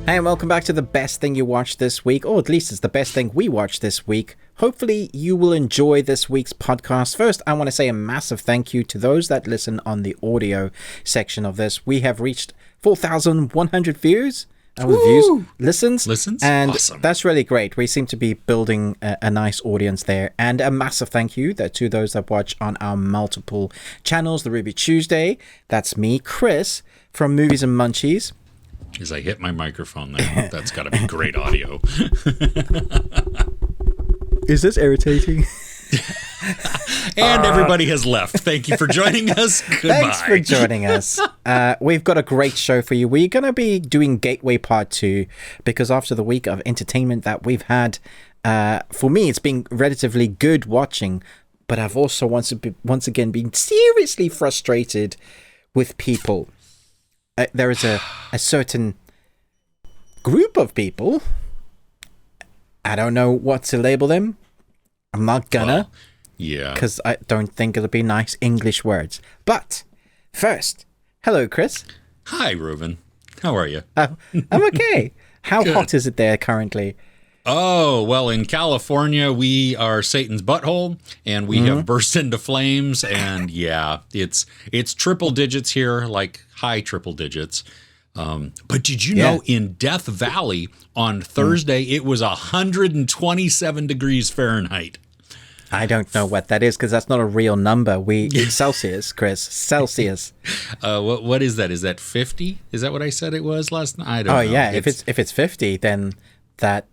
Hey, and welcome back to the best thing you watched this week, or at least it's the best thing we watched this week. Hopefully you will enjoy this week's podcast. First, I want to say a massive thank you to those that listen on the audio section of this. We have reached 4,100 views. Listens, and awesome. That's really great. We seem to be building a nice audience there, and a massive thank you to those that watch on our multiple channels. The Ruby Tuesday, that's me, Chris from Movies and Munchies. As I hit my microphone now, that's got to be great audio. Is this irritating? And everybody has left. Thank you for joining us. Goodbye. Thanks for joining us. We've got a great show for you. We're going to be doing Gateway Part 2 because after the week of entertainment that we've had, for me, it's been relatively good watching, but I've also once again been seriously frustrated with people. There is a certain group of people. I don't know what to label them. I'm not gonna. Well, yeah. Because I don't think it'll be nice English words. But first, hello, Chris. Hi, Ruben. How are you? I'm okay. How hot is it there currently? Oh, well, in California, we are Satan's butthole, and we have burst into flames, and yeah, it's triple digits here, like high triple digits. But did you know in Death Valley on Thursday, it was 127 degrees Fahrenheit? I don't know what that is because that's not a real number. It's Celsius, Chris. Celsius. What is that? Is that 50? Is that what I said it was last night? I don't know. Oh yeah, if it's 50, then that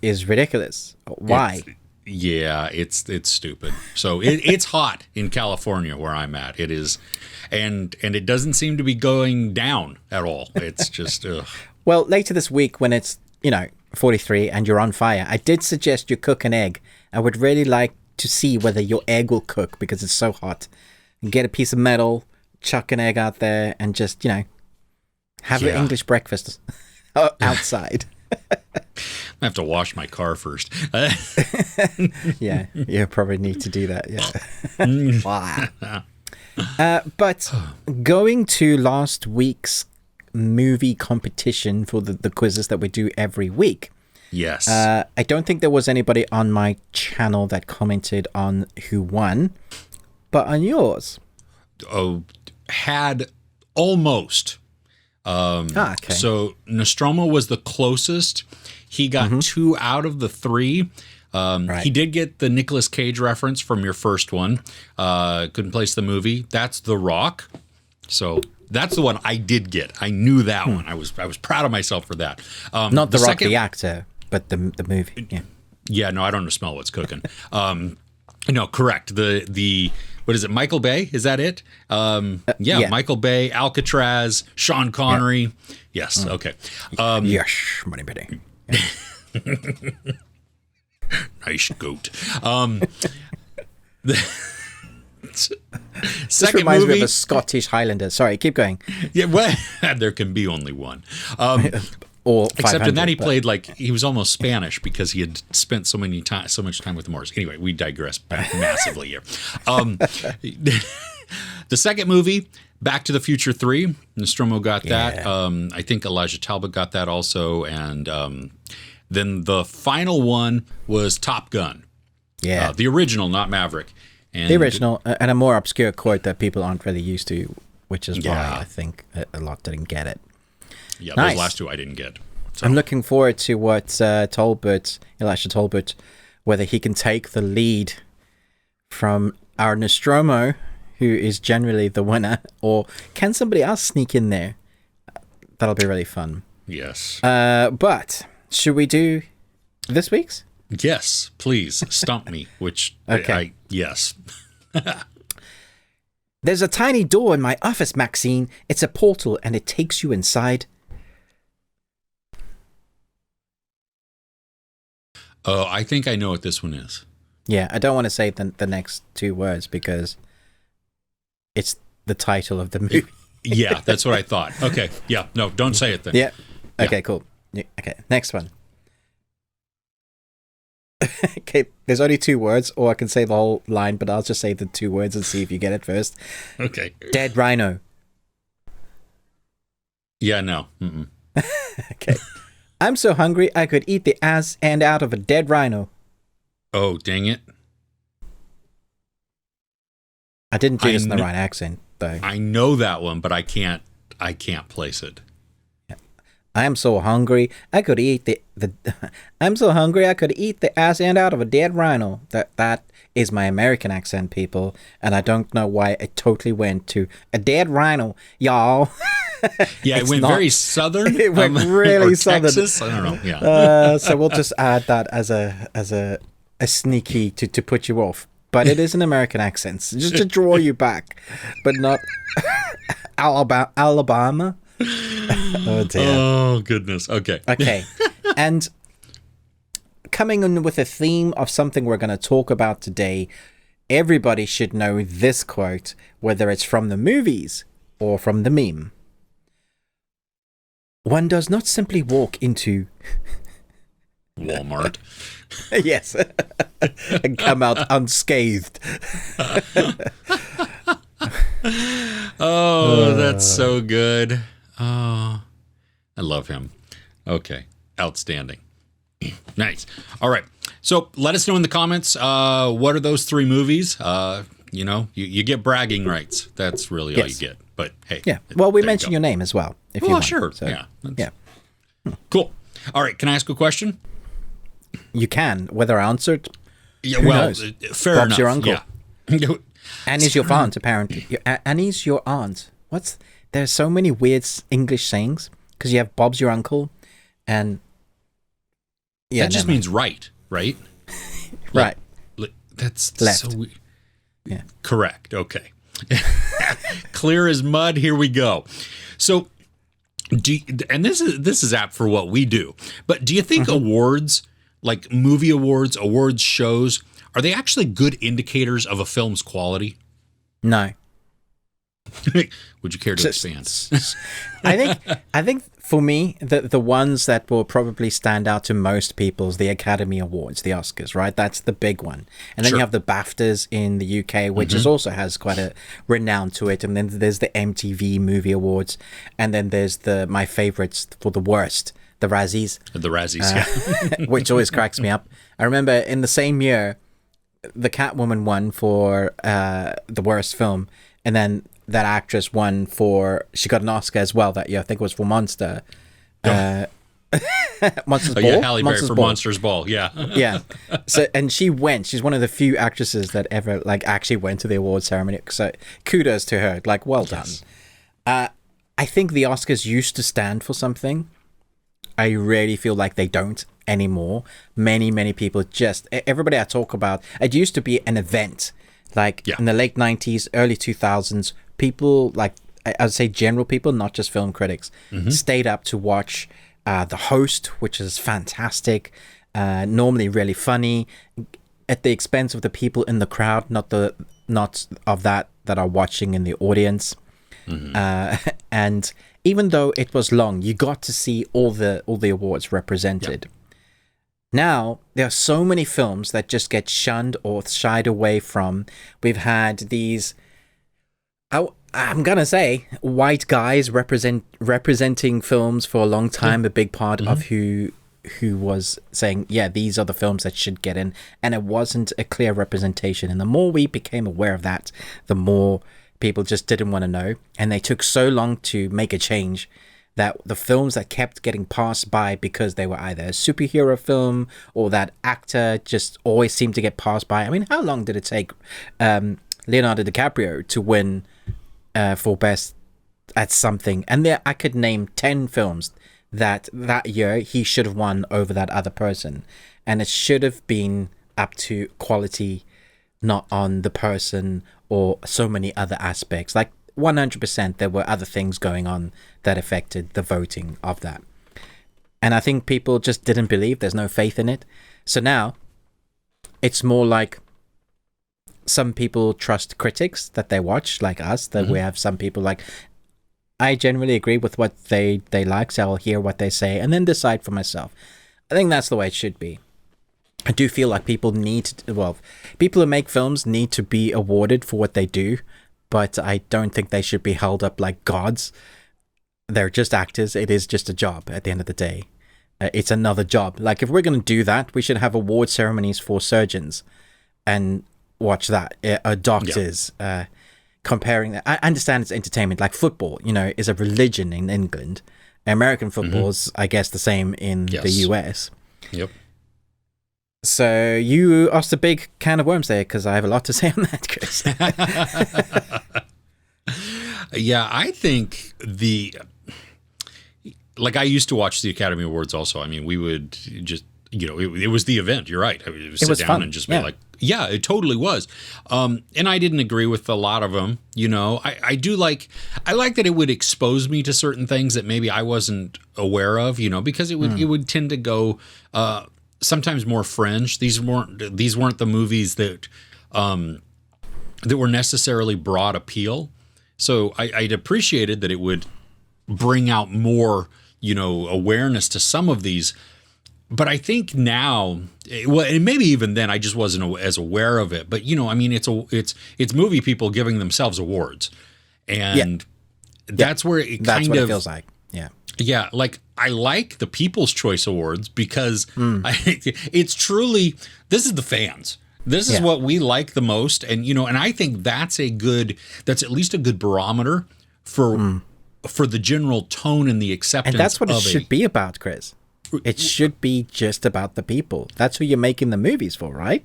is ridiculous. Why? It's stupid. So it's hot in California where I'm at. It is, and it doesn't seem to be going down at all. It's just Well, later this week when it's 43 and you're on fire, I did suggest you cook an egg. I would really like to see whether your egg will cook because it's so hot. And get a piece of metal, chuck an egg out there, and just have an English breakfast outside. I have to wash my car first. Yeah, you probably need to do that. Yeah. But going to last week's movie competition for the quizzes that we do every week. Yes. I don't think there was anybody on my channel that commented on who won, but on yours. Oh, had almost. Okay. So Nostromo was the closest. He got 2 out of the 3. Right. He did get the Nicolas Cage reference from your first one. Couldn't place the movie. That's The Rock. So that's the one I did get. I knew that one. I was proud of myself for that. Not The Rock, the actor, but the movie. Yeah. Yeah. No, I don't smell what's cooking. No, correct. The what is it? Michael Bay? Is that it? Yeah. Michael Bay, Alcatraz, Sean Connery. Yeah. Yes. Okay. Yes, money bidding. Yeah. Nice goat. This reminds me of a Scottish Highlander. Sorry, keep going. Yeah, well, there can be only one. Or except in that he played like he was almost Spanish because he had spent so much time with the Moors. Anyway, we digress massively here. The second movie, Back to the Future 3, Nostromo got that. I think Elijah Talbot got that also, and then the final one was Top Gun. Yeah, the original, not Maverick. And the original, and a more obscure quote that people aren't really used to, which is why I think a lot didn't get it. Yeah, nice. Those last 2 I didn't get. So. I'm looking forward to what Elijah Talbot, whether he can take the lead from our Nostromo, who is generally the winner, or can somebody else sneak in there? That'll be really fun. Yes. But should we do this week's? Yes, please stump me. Which yes. There's a tiny door in my office, Maxine. It's a portal, and it takes you inside. Oh, I think I know what this one is. Yeah, I don't want to say the next 2 words because it's the title of the movie. Yeah, that's what I thought. Okay, yeah, no, don't say it then. Yeah. Okay, cool. Okay, next one. Okay, there's only 2 words, or I can say the whole line, but I'll just say the 2 words and see if you get it first. Okay. Dead rhino. Yeah, no. Mm-mm. Okay. I'm so hungry I could eat the ass end out of a dead rhino. Oh, dang it. I didn't do this in the right accent, though. I know that one, but I can't place it. I am so hungry I could eat the I'm so hungry I could eat the ass end out of a dead rhino. That is my American accent, people, and I don't know why it totally went to a dead rhino, y'all. Yeah, it went very southern. It went really southern. Texas? I don't know. Yeah. So we'll just add that as a sneaky to put you off. But it is an American accent, just to draw you back, but not Alabama. Oh dear. Oh goodness. Okay. Okay. And coming in with a theme of something we're going to talk about today, everybody should know this quote, whether it's from the movies or from the meme. One does not simply walk into Walmart. Yes. And come out unscathed. Oh, that's so good. Oh, I love him. Okay. Outstanding. Nice. All right. So let us know in the comments, what are those 3 movies? You get bragging rights. That's really all you get. But hey. Yeah. Well, we mention your name as well. If you want. Sure. So, yeah. Yeah. Cool. All right. Can I ask a question? You can. Whether I answered, Yeah. who Well, knows? fair Bob's enough. your uncle. Yeah. Annie's your aunt, apparently. Annie's your aunt. There's so many weird English sayings because you have Bob's your uncle, and that just means right? Right. That's Left. so weird. Yeah. Correct. Okay. Clear as mud. Here we go. So, and this is apt for what we do. But do you think awards, like movie awards shows, are they actually good indicators of a film's quality? No. Would you care to expand? I think for me, the ones that will probably stand out to most people is the Academy Awards, the Oscars, right? That's the big one. And then you have the BAFTAs in the UK, which is also has quite a renown to it. And then there's the MTV Movie Awards. And then there's my favorites for the worst, the Razzies. The Razzies, yeah. Which always cracks me up. I remember in the same year, the Catwoman won for the worst film. And then that actress won she got an Oscar as well that year. I think it was for Monster. Monsters Ball? Yeah, Halle Berry Monsters for Ball. Monsters Ball, yeah. Yeah. So, and she went. She's one of the few actresses that ever actually went to the award ceremony. So kudos to her. Well done. I think the Oscars used to stand for something. I really feel like they don't anymore. Many people everybody I talk about, it used to be an event. In the late 90s, early 2000s, people, I would say general people, not just film critics, stayed up to watch The Host, which is fantastic, normally really funny, at the expense of the people in the crowd, not of that are watching in the audience. And even though it was long, you got to see all the awards represented. Yep. Now, there are so many films that just get shunned or shied away from. We've had these, I'm going to say, white guys representing films for a long time, a big part of who was saying, yeah, these are the films that should get in. And it wasn't a clear representation. And the more we became aware of that, the more people just didn't want to know. And they took so long to make a change that the films that kept getting passed by because they were either a superhero film or that actor just always seemed to get passed by. I mean, how long did it take Leonardo DiCaprio to win for best at something? And there, I could name 10 films that year he should have won over that other person. And it should have been up to quality, not on the person or so many other aspects. 100% there were other things going on that affected the voting of that. And I think people just didn't believe. There's no faith in it. So now it's more like some people trust critics that they watch, like us, that we have some people I generally agree with what they like, so I'll hear what they say and then decide for myself. I think that's the way it should be. I do feel like people who make films need to be awarded for what they do, but I don't think they should be held up like gods. They're just actors. It is just a job at the end of the day. it's another job. Like, if we're going to do that, we should have award ceremonies for surgeons and watch that. Doctors, comparing that. I understand it's entertainment. Like football, is a religion in England. American football's, I guess, the same in the US. Yep. So you asked a big can of worms there, because I have a lot to say on that, Chris. Yeah, I think I used to watch the Academy Awards also. I mean, we would just, it was the event. You're right. I would sit down fun. and just be like, yeah, it totally was. And I didn't agree with a lot of them. I like that it would expose me to certain things that maybe I wasn't aware of, because it would tend to go, sometimes more fringe. These weren't the movies that were necessarily broad appeal. So I'd appreciated that it would bring out more, awareness to some of these. But I think now, and maybe even then, I just wasn't as aware of it. But it's movie people giving themselves awards, and that's where it that's what it feels like. Yeah. Yeah, like I like the People's Choice Awards because it's truly, this is the fans. This is what we like the most, and and I think that's at least a good barometer for the general tone and the acceptance. And that's what it should be about, Chris. It should be just about the people. That's who you're making the movies for, right?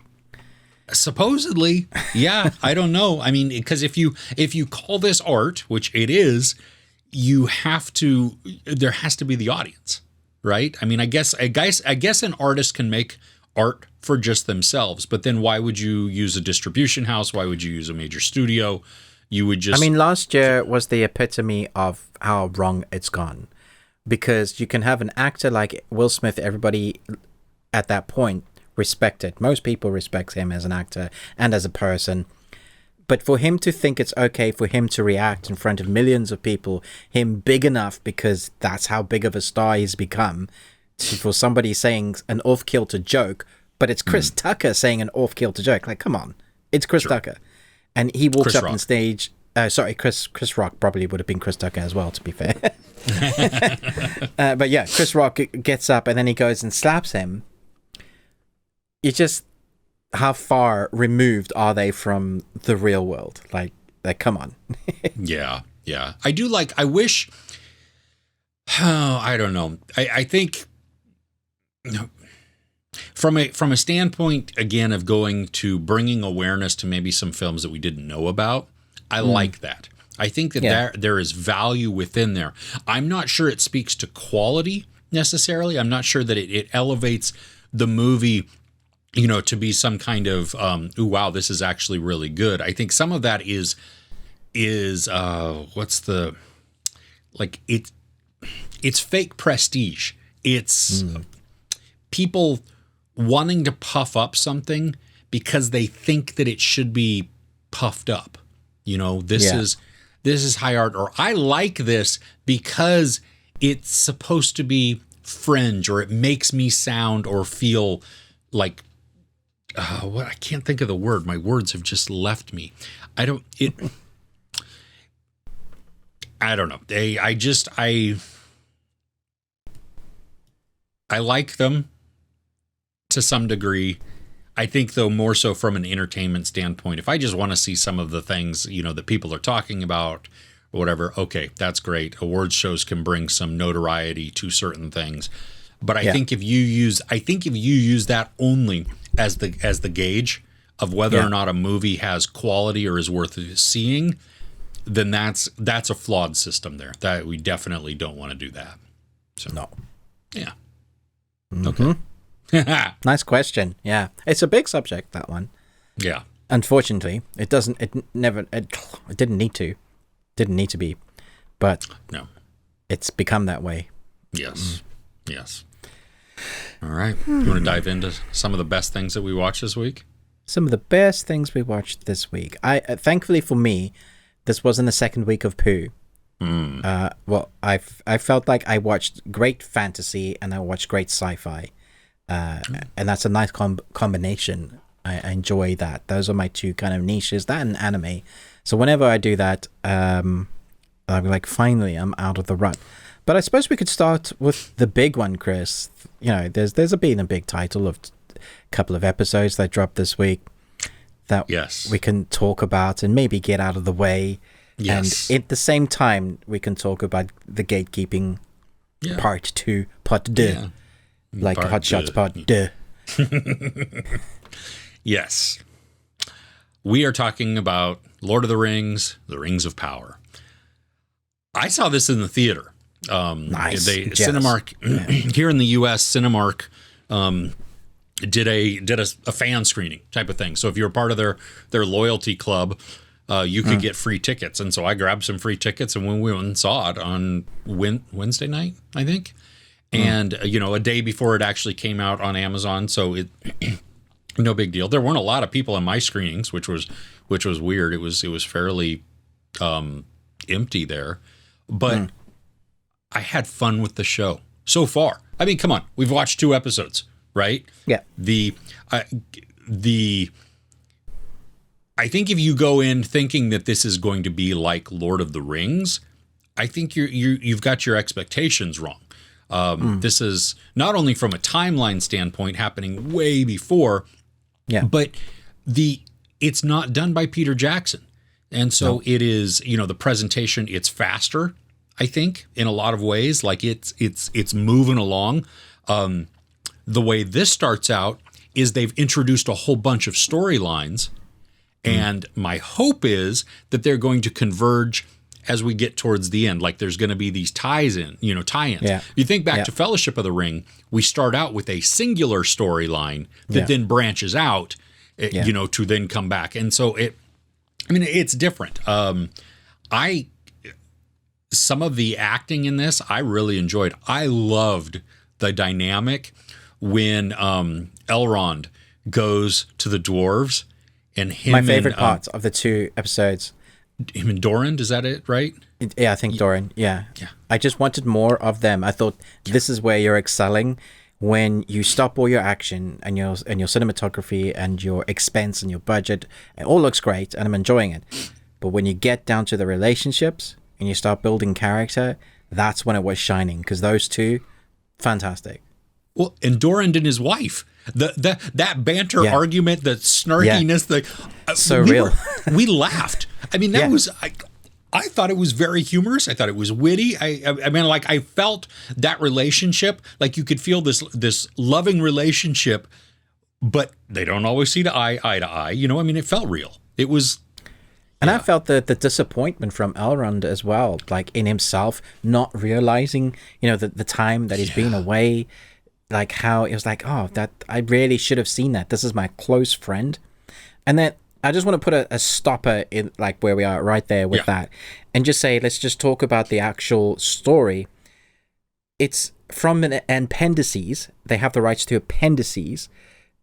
Supposedly, yeah. I don't know. I mean, because if you call this art, which it is, there has to be the audience, right? I mean, I guess an artist can make art for just themselves, but then why would you use a distribution house? Why would you use a major studio? You would just... I mean, last year was the epitome of how wrong it's gone, because you can have an actor like Will Smith, everybody at that point respected. Most people respect him as an actor and as a person. But for him to think it's okay for him to react in front of millions of people, him big enough, because that's how big of a star he's become, for somebody saying an off-kilter joke, but it's Chris Tucker saying an off-kilter joke. Like, come on. It's Chris Tucker. And he walks up on stage. Chris Rock probably would have been Chris Tucker as well, to be fair. But yeah, Chris Rock gets up and then he goes and slaps him. You just... How far removed are they from the real world? Like come on. Yeah. I wish, I don't know. I think from a standpoint, again, of going to bringing awareness to maybe some films that we didn't know about, I like that. I think that there is value within there. I'm not sure it speaks to quality necessarily. I'm not sure that it elevates the movie, to be some kind of, ooh, wow, this is actually really good. I think some of that is it's fake prestige. It's people wanting to puff up something because they think that it should be puffed up. This is high art, or I like this because it's supposed to be fringe, or it makes me sound or feel like, I can't think of the word. My words have just left me. I don't know. I like them to some degree. I think, though, more so from an entertainment standpoint. If I just want to see some of the things, that people are talking about or whatever, okay, that's great. Awards shows can bring some notoriety to certain things. But I think if you use that only as the gauge of whether or not a movie has quality or is worth seeing, then that's a flawed system there. That we definitely don't want to do that. So no. Yeah. Okay. Nice question. Yeah. It's a big subject, that one. Yeah. Unfortunately, it didn't need to be, but no, it's become that way. Yes. Yes. All right. You want to dive into some of the best things that we watched this week? Some of the best things we watched this week. Thankfully for me, this wasn't the second week of poo. I felt like I watched great fantasy and I watched great sci-fi. And that's a nice combination. I enjoy that. Those are my two kind of niches, that and anime. So whenever I do that, I'm like, finally, I'm out of the rut. But I suppose we could start with the big one, Chris. You know, there's been a big title of a couple of episodes that dropped this week that we can talk about and maybe get out of the way. Yes. And at the same time, we can talk about the gatekeeping part 2, part 2, like part Hot Shots part 2. Yes. We are talking about Lord of the Rings, The Rings of Power. I saw this in the theater. Nice. Cinemark here in the U.S. Cinemark did a fan screening type of thing. So if you're a part of their loyalty club, you could get free tickets. And so I grabbed some free tickets, and when we went and saw it on Wednesday night, I think, and a day before it actually came out on Amazon. So it no big deal. There weren't a lot of people in my screenings, which was weird. It was fairly empty there, but I had fun with the show so far. I mean, come on, we've watched 2 episodes, right? Yeah. I think if you go in thinking that this is going to be like Lord of the Rings, I think you've got your expectations wrong. This is not only from a timeline standpoint happening way before, but it's not done by Peter Jackson. And so it is, the presentation, it's faster, I think, in a lot of ways. Like it's moving along. The way this starts out is they've introduced a whole bunch of storylines. And my hope is that they're going to converge as we get towards the end. Like there's going to be these tie-ins. Yeah. You think back to Fellowship of the Ring, we start out with a singular storyline that then branches out, to then come back. And so it's different. Some of the acting in this, I really enjoyed. I loved the dynamic when Elrond goes to the dwarves. And him, my favorite part of the 2 episodes. Him and Doran, is that it, right? Yeah, I think Doran. Yeah. I just wanted more of them. I thought this is where you're excelling, when you stop all your action and your cinematography and your expense and your budget. It all looks great, and I'm enjoying it. But when you get down to the relationships and you start building character, that's when it was shining. Because those 2, fantastic. Well, and Doran and his wife. That banter argument, the snarkiness, real. We laughed. I mean, that was I thought it was very humorous. I thought it was witty. I mean, like I felt that relationship, like you could feel this loving relationship, but they don't always see eye to eye. I mean, it felt real. It was. And I felt the disappointment from Elrond as well, like in himself, not realizing, the time that he's been away. Like how it was like, that I really should have seen that. This is my close friend. And then I just want to put a stopper in like where we are right there with that and just say, let's just talk about the actual story. It's from an appendices. They have the rights to appendices.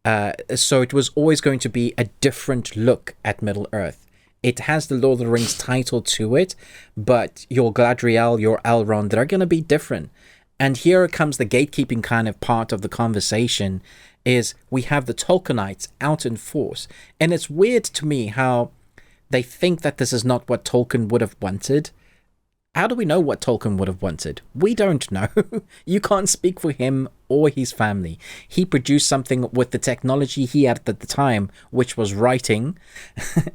So it was always going to be a different look at Middle Earth. It has the Lord of the Rings title to it, but your Galadriel, your Elrond, they're going to be different. And here comes the gatekeeping kind of part of the conversation, is we have the Tolkienites out in force. And it's weird to me how they think that this is not what Tolkien would have wanted. How do we know what Tolkien would have wanted? We don't know. You can't speak for him or his family. He produced something with the technology he had at the time, which was writing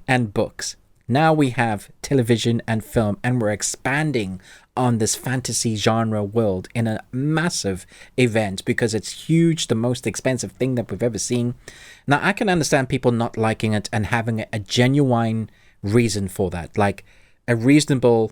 and books. Now we have television and film, and we're expanding on this fantasy genre world in a massive event because it's huge, the most expensive thing that we've ever seen. Now, I can understand people not liking it and having a genuine reason for that, like a reasonable,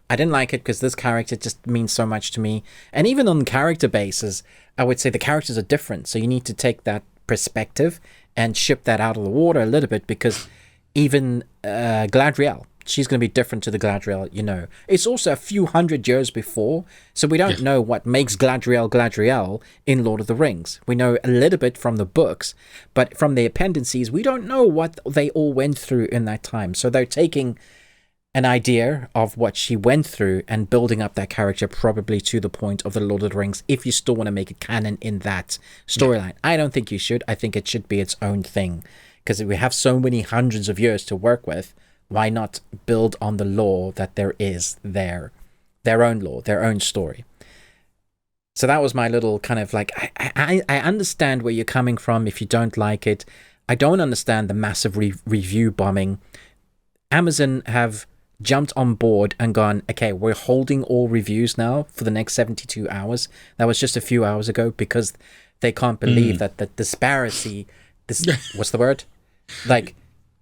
I didn't like it because this character just means so much to me. And even on character basis, I would say the characters are different, so you need to take that perspective and ship that out of the water a little bit, because even Galadriel, she's going to be different to the Galadriel, It's also a few hundred years before, so we don't know what makes Galadriel in Lord of the Rings. We know a little bit from the books, but from the appendices, we don't know what they all went through in that time. So they're taking an idea of what she went through and building up that character probably to the point of the Lord of the Rings, if you still want to make it canon in that storyline. I don't think you should. I think it should be its own thing, because we have so many hundreds of years to work with. Why not build on the lore that there is there? their own lore, their own story. So that was my little kind of like, I understand where you're coming from if you don't like it. I don't understand the massive review bombing. Amazon have jumped on board and gone, okay, we're holding all reviews now for the next 72 hours. That was just a few hours ago because they can't believe that the disparity, what's the word? Like,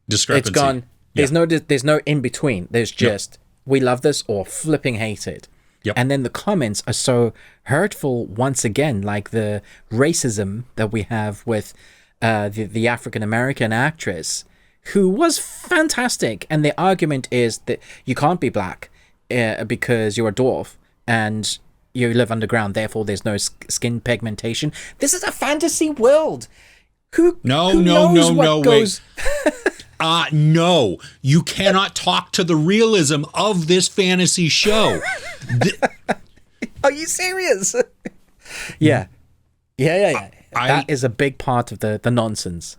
discrepancy. It's gone. There's no in between. There's just, we love this or flipping hate it. Yep. And then the comments are so hurtful once again, like the racism that we have with the African-American actress who was fantastic. And the argument is that you can't be black because you're a dwarf and you live underground, therefore there's no skin pigmentation. This is a fantasy world. Who knows what goes... Wait. No, you cannot talk to the realism of this fantasy show. Are you serious? Yeah. That is a big part of the nonsense.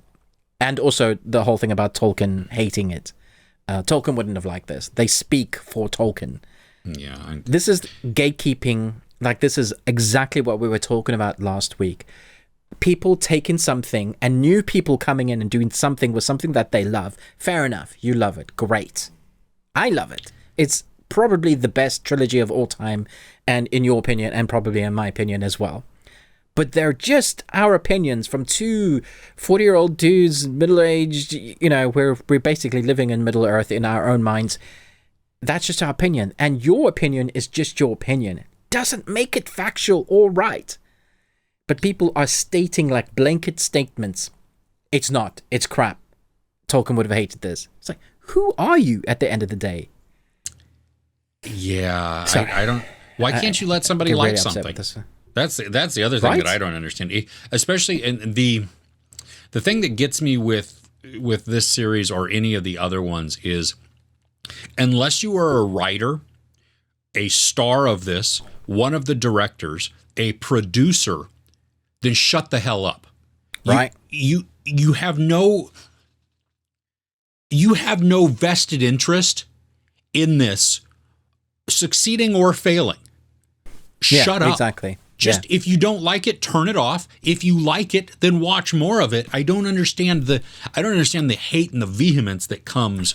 And also the whole thing about Tolkien hating it. Tolkien wouldn't have liked this. They speak for Tolkien. Yeah. This is gatekeeping. Like, this is exactly what we were talking about last week. People taking something and new people coming in and doing something with something that they love. Fair enough. You love it. Great. I love it. It's probably the best trilogy of all time, and in your opinion, and probably in my opinion as well. But they're just our opinions from two 40-year-old dudes, middle-aged, we're basically living in Middle Earth in our own minds. That's just our opinion. And your opinion is just your opinion. Doesn't make it factual or right. But people are stating like blanket statements. It's not. It's crap. Tolkien would have hated this. It's like, who are you at the end of the day? Yeah, I don't... Why can't you let somebody like really something? That's the other thing that I don't understand. Especially in the thing that gets me with this series or any of the other ones is, unless you are a writer, a star of this, one of the directors, a producer, then shut the hell up. Right. You have no vested interest in this succeeding or failing. Shut up. Exactly. If you don't like it, turn it off. If you like it, then watch more of it. I don't understand the hate and the vehemence that comes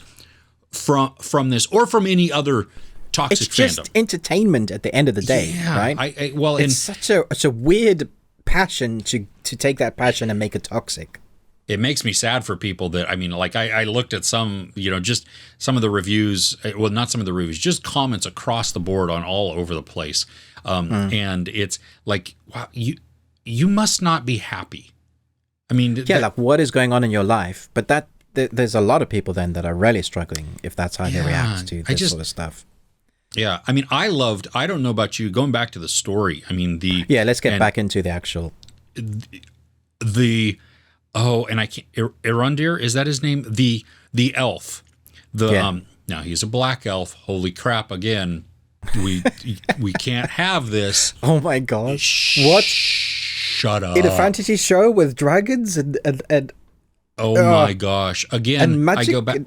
from this or from any other toxic fandom. It's just entertainment at the end of the day, right? It's such a weird passion to take that passion and make it toxic. It makes me sad for people that, I looked at some, just some of the reviews, well, not some of the reviews, just comments across the board on all over the place. And it's like, wow, you must not be happy. Like what is going on in your life? But there's a lot of people then that are really struggling if that's how they react to this sort of stuff. Yeah. I don't know about you, going back to the story. Let's get back into the actual. And I can't, Erundir, is that his name? The elf. Now he's a black elf. Holy crap. Again, we can't have this. Oh my gosh. What? Shut up. In a fantasy show with dragons and oh my gosh. Again, and magic. I go back.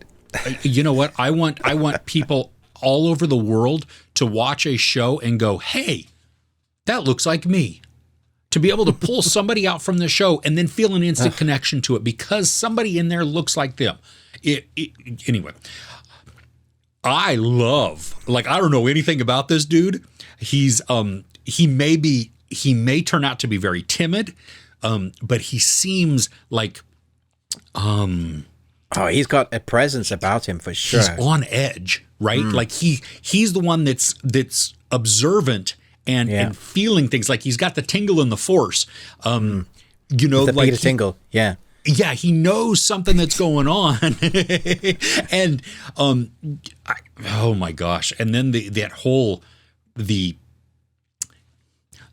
You know what? I want people all over the world to watch a show and go, hey, that looks like me. To be able to pull somebody out from the show and then feel an instant connection to it because somebody in there looks like them. Anyway, I love, I don't know anything about this dude. He's he may turn out to be very timid, but he seems like he's got a presence about him for sure. He's on edge, right? Like he's the one that's observant and feeling things, like he's got the tingle in the force. The Peter tingle, yeah. Yeah, he knows something that's going on. And oh my gosh. And then the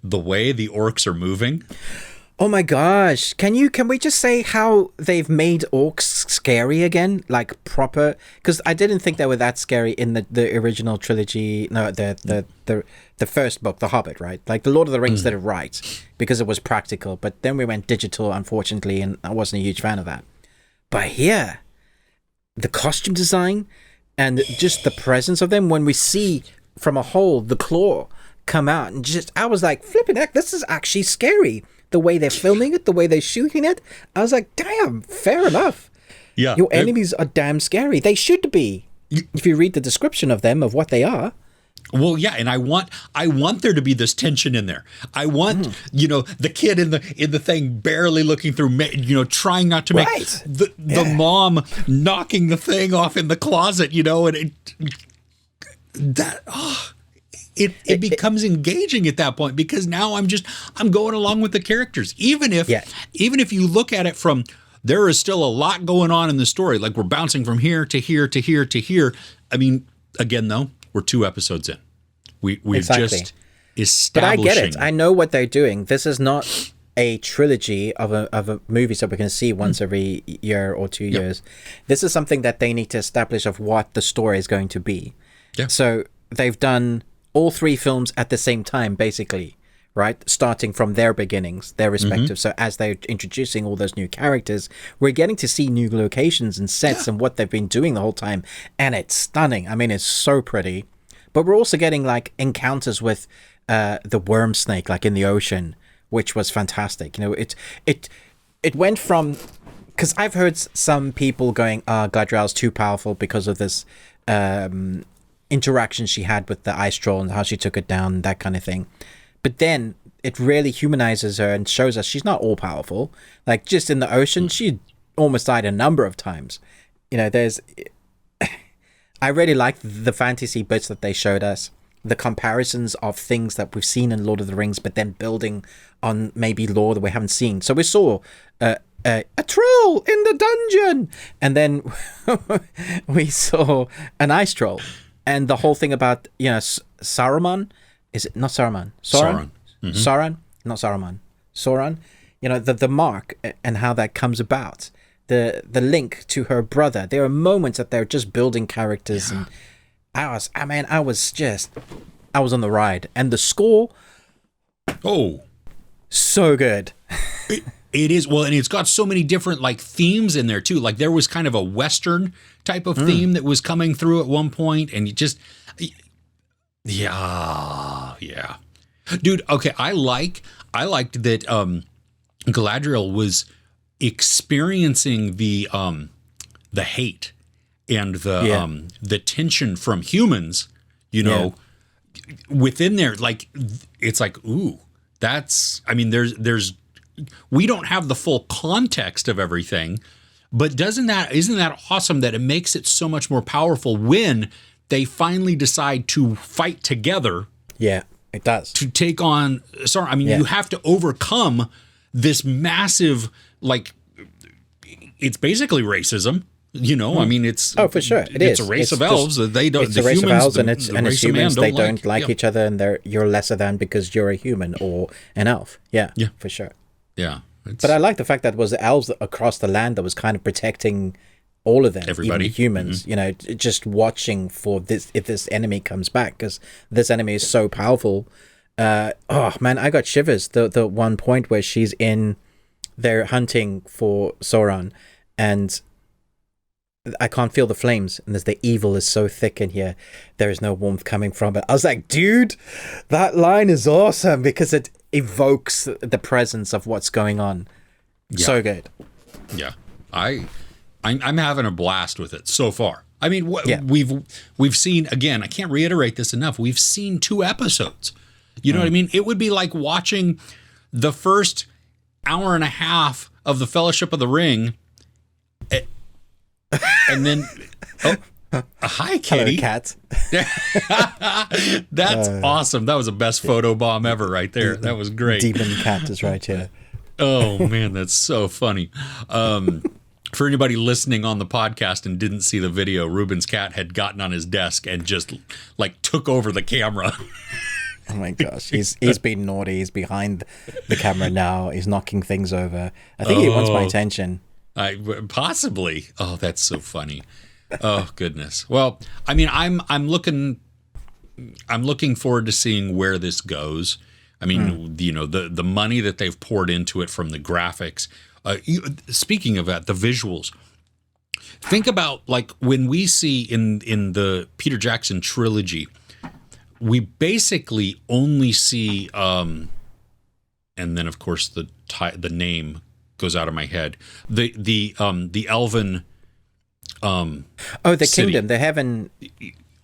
way the orcs are moving. Oh my gosh. Can we just say how they've made orcs scary again? Like proper, because I didn't think they were that scary in the original trilogy. No, the first book, The Hobbit, right? Like the Lord of the Rings did it right because it was practical, but then we went digital, unfortunately, and I wasn't a huge fan of that. But here, the costume design and just the presence of them, when we see from a hole, the claw come out, and just I was like, flipping heck, this is actually scary. The way they're filming it, the way they're shooting it, I was like, damn, fair enough. Yeah, your enemies are damn scary. They should be. If you read the description of them, of what they are. Well, yeah, and I want there to be this tension in there. I want the kid in the thing barely looking through, trying not to make the mom knocking the thing off in the closet, and it becomes engaging at that point, because now I'm going along with the characters, even if you look at it from, there is still a lot going on in the story, like we're bouncing from here to here to here to here. I mean, again though, we're 2 episodes in. We're just establishing. But I get it. I know what they're doing. This is not a trilogy of a movie that we can see once every year or 2 years. This is something that they need to establish of what the story is going to be. Yeah. So they've done all 3 films at the same time, basically, right? Starting from their beginnings, their respective. So as they're introducing all those new characters, we're getting to see new locations and sets and what they've been doing the whole time. And it's stunning. I mean, it's so pretty. But we're also getting like encounters with the worm snake, like in the ocean, which was fantastic. It went from, because I've heard some people going, Galadriel's too powerful because of this interaction she had with the ice troll and how she took it down, that kind of thing. But then it really humanizes her and shows us she's not all powerful. Like just in the ocean, she almost died a number of times. I really liked the fantasy bits that they showed us, the comparisons of things that we've seen in Lord of the Rings, but then building on maybe lore that we haven't seen. So we saw a troll in the dungeon, and then we saw an ice troll, and the whole thing about Saruman. Is it not Saruman? Sauron. Mm-hmm. Sauron, not Saruman. Sauron. The mark and how that comes about. The link to her brother. There are moments that they're just building characters, and I was on the ride, and the score. Oh, so good. It is. Well, and it's got so many different like themes in there too. Like there was kind of a Western type of theme that was coming through at one point, and you just. Yeah. Dude, okay, I liked that Galadriel was experiencing the hate and the tension from humans, within there. Like it's like, ooh, that's, I mean, there's we don't have the full context of everything, but isn't that awesome that it makes it so much more powerful when they finally decide to fight together. Yeah, it does. To take on, you have to overcome this massive, like, it's basically racism. I mean, it's for sure. It's a race of elves. They don't. It's a race of elves, and it's humans. They don't like each other, and you're lesser than because you're a human or an elf. Yeah, for sure. Yeah, but I like the fact that it was the elves across the land that was kind of protecting all of them, everybody, even the humans. Just watching for this if this enemy comes back, because this enemy is so powerful. Oh man, I got shivers. The one point where she's in, they're hunting for Sauron, and I can't feel the flames, and the evil is so thick in here. There is no warmth coming from it. I was like, dude, that line is awesome because it evokes the presence of what's going on. Yeah. So good. Yeah, I'm having a blast with it so far. I mean, we've seen, again, I can't reiterate this enough. We've seen 2 episodes. You know what I mean? It would be like watching the first hour and a half of the Fellowship of the Ring, and then hi, kitty. Hello, cat. That's awesome. That was the best photo bomb ever, right there. That was great. Demon cat is right here. Oh man, that's so funny. For anybody listening on the podcast and didn't see the video, Ruben's cat had gotten on his desk and just like took over the camera. Oh my gosh, he's being naughty. He's behind the camera now. He's knocking things over. I think he wants my attention. Possibly. Oh, that's so funny. Oh goodness. Well, I mean, I'm looking forward to seeing where this goes. I mean, the money that they've poured into it from the graphics. Speaking of that, the visuals. Think about like when we see in the Peter Jackson trilogy, we basically only see, and then of course the name goes out of my head. The elven. The city. kingdom, the heaven.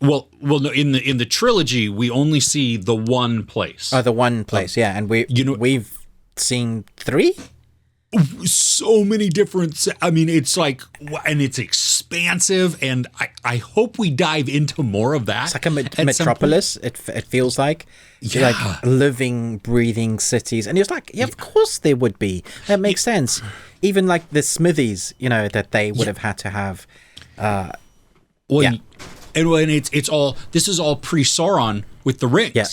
Well, no. In the trilogy, we only see the one place. Oh, the one place, yeah, and we've seen 3. So many different. I mean, it's like, and it's expansive, and I hope we dive into more of that. It's like a metropolis. It feels like, like living, breathing cities, and it's like, yeah, of course there would be. That makes sense. Even like the smithies, that they would have had to have. And it's all. This is all pre-Sauron with the rings. Yeah.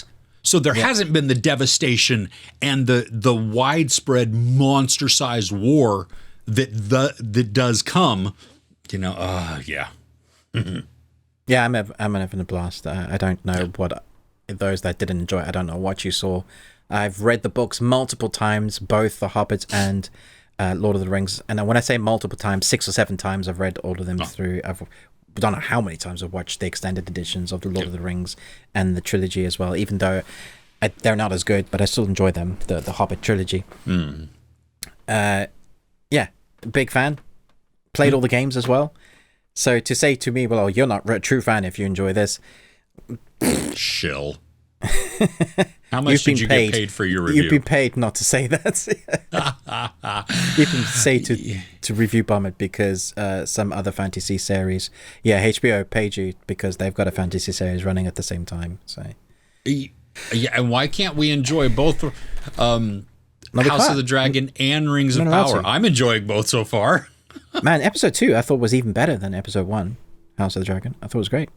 So there hasn't been the devastation and the widespread monster-sized war that does come. Yeah. Yeah, I'm having a blast. I don't know what those that didn't enjoy it. I don't know what you saw. I've read the books multiple times, both The Hobbit and Lord of the Rings. And when I say multiple times, 6 or 7 times I've read all of them through. I don't know how many times I've watched the extended editions of the Lord of the Rings and the trilogy as well, even though they're not as good, but I still enjoy them, the Hobbit trilogy. Yeah, big fan. Played all the games as well. So to say to me, well, you're not a true fan if you enjoy this. Chill. How much did you get paid for your review? You've been paid not to say that. You can say to review bomb it because some other fantasy series. Yeah, HBO paid you because they've got a fantasy series running at the same time. So. Yeah, and why can't we enjoy both House of the Dragon and Rings of Power? I'm enjoying both so far. Man, episode 2 I thought was even better than episode 1, House of the Dragon. I thought it was great.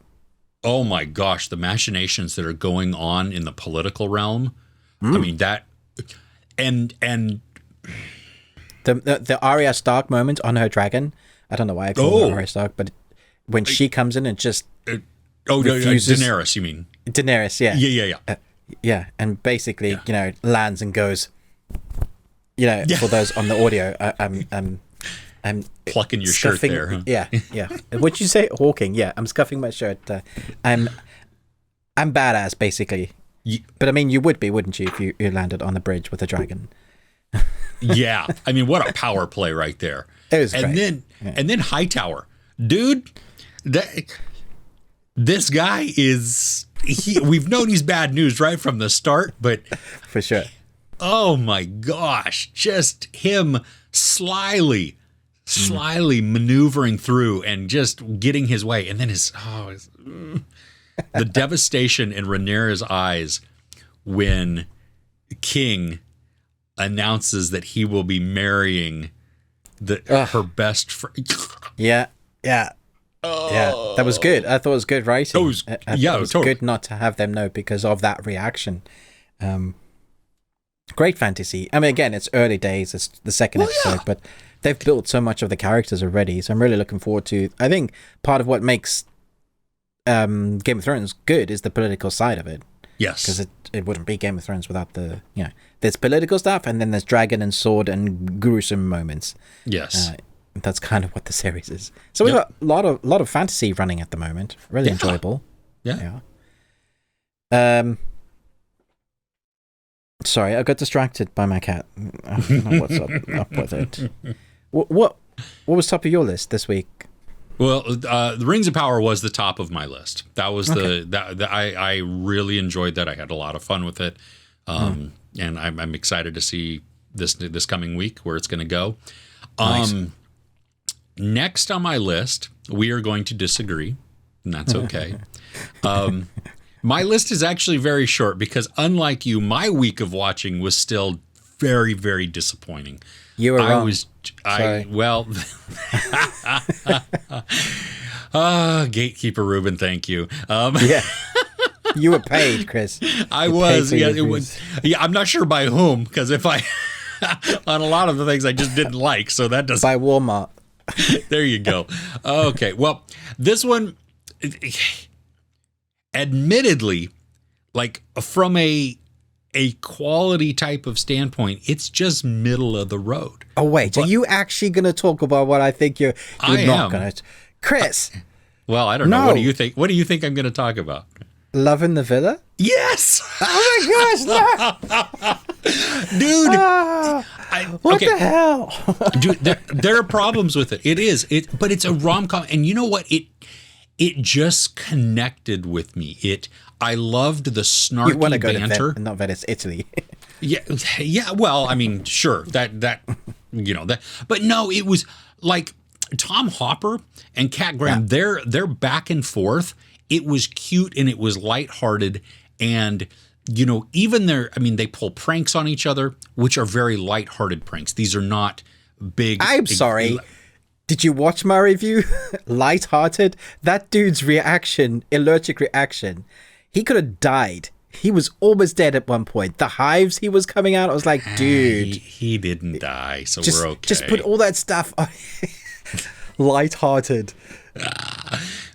Oh my gosh, the machinations that are going on in the political realm. I mean that, and the Arya Stark moment on her dragon. I don't know why I call her Arya Stark, but when she comes in and just refuses, Daenerys, you mean? Daenerys, yeah, yeah, and basically, lands and goes. For those on the audio, I'm plucking your shirt there. Huh? Yeah. What'd you say? Hawking. Yeah, I'm scuffing my shirt. I'm badass, basically. But I mean, you would be, wouldn't you, if you landed on the bridge with a dragon? Yeah, I mean, what a power play right there. It was great. And then Hightower, dude. This guy is. We've known he's bad news right from the start, but for sure. Oh my gosh, just him slyly maneuvering through and just getting his way, and then the devastation in Rhaenyra's eyes when King announces that he will be marrying her best friend. Yeah, that was good. I thought it was good writing. It was totally good not to have them know because of that reaction. Great fantasy. I mean, again, it's early days. It's the second episode, but they've built so much of the characters already. So I'm really looking forward to. I think part of what makes Game of Thrones good is the political side of it. Yes, because it wouldn't be Game of Thrones without the there's political stuff and then there's dragon and sword and gruesome moments. Yes, that's kind of what the series is. So we've got a lot of fantasy running at the moment. Really enjoyable. Yeah. Sorry, I got distracted by my cat. I don't know what's up with it. What was top of your list this week? Well, the Rings of Power was the top of my list. That was I really enjoyed that. I had a lot of fun with it, and I'm excited to see this coming week where it's going to go. Nice. Next on my list, we are going to disagree, and that's okay. My list is actually very short because, unlike you, my week of watching was still very, very disappointing. You were wrong. Gatekeeper Ruben, thank you. You were paid, Chris. I was. Yeah, it was. Yeah, I'm not sure by whom because if I on a lot of the things I just didn't like, so that doesn't. By Walmart. There you go. Okay, well, this one. Admittedly, like from a quality type of standpoint, it's just middle of the road. Oh wait, are you actually going to talk about what I think you're not going to? Chris. Well, I don't know. What do you think? What do you think I'm going to talk about? Love in the Villa? Yes. Oh my gosh, no! Dude. What the hell? Dude, there are problems with it. It is. But it's a rom-com. And you know what? It just connected with me. I loved the snarky You want to go banter. to not Venice, Italy. Yeah. Well, I mean, sure. That but no, it was like Tom Hopper and Kat Graham, they're back and forth. It was cute and it was lighthearted. And, even they pull pranks on each other, which are very lighthearted pranks. These are not big. I'm sorry. Did you watch my review? Lighthearted? That dude's allergic reaction, he could have died. He was almost dead at one point. The hives he was coming out, I was like, dude. He didn't die, so we're okay. Just put all that stuff on. Lighthearted.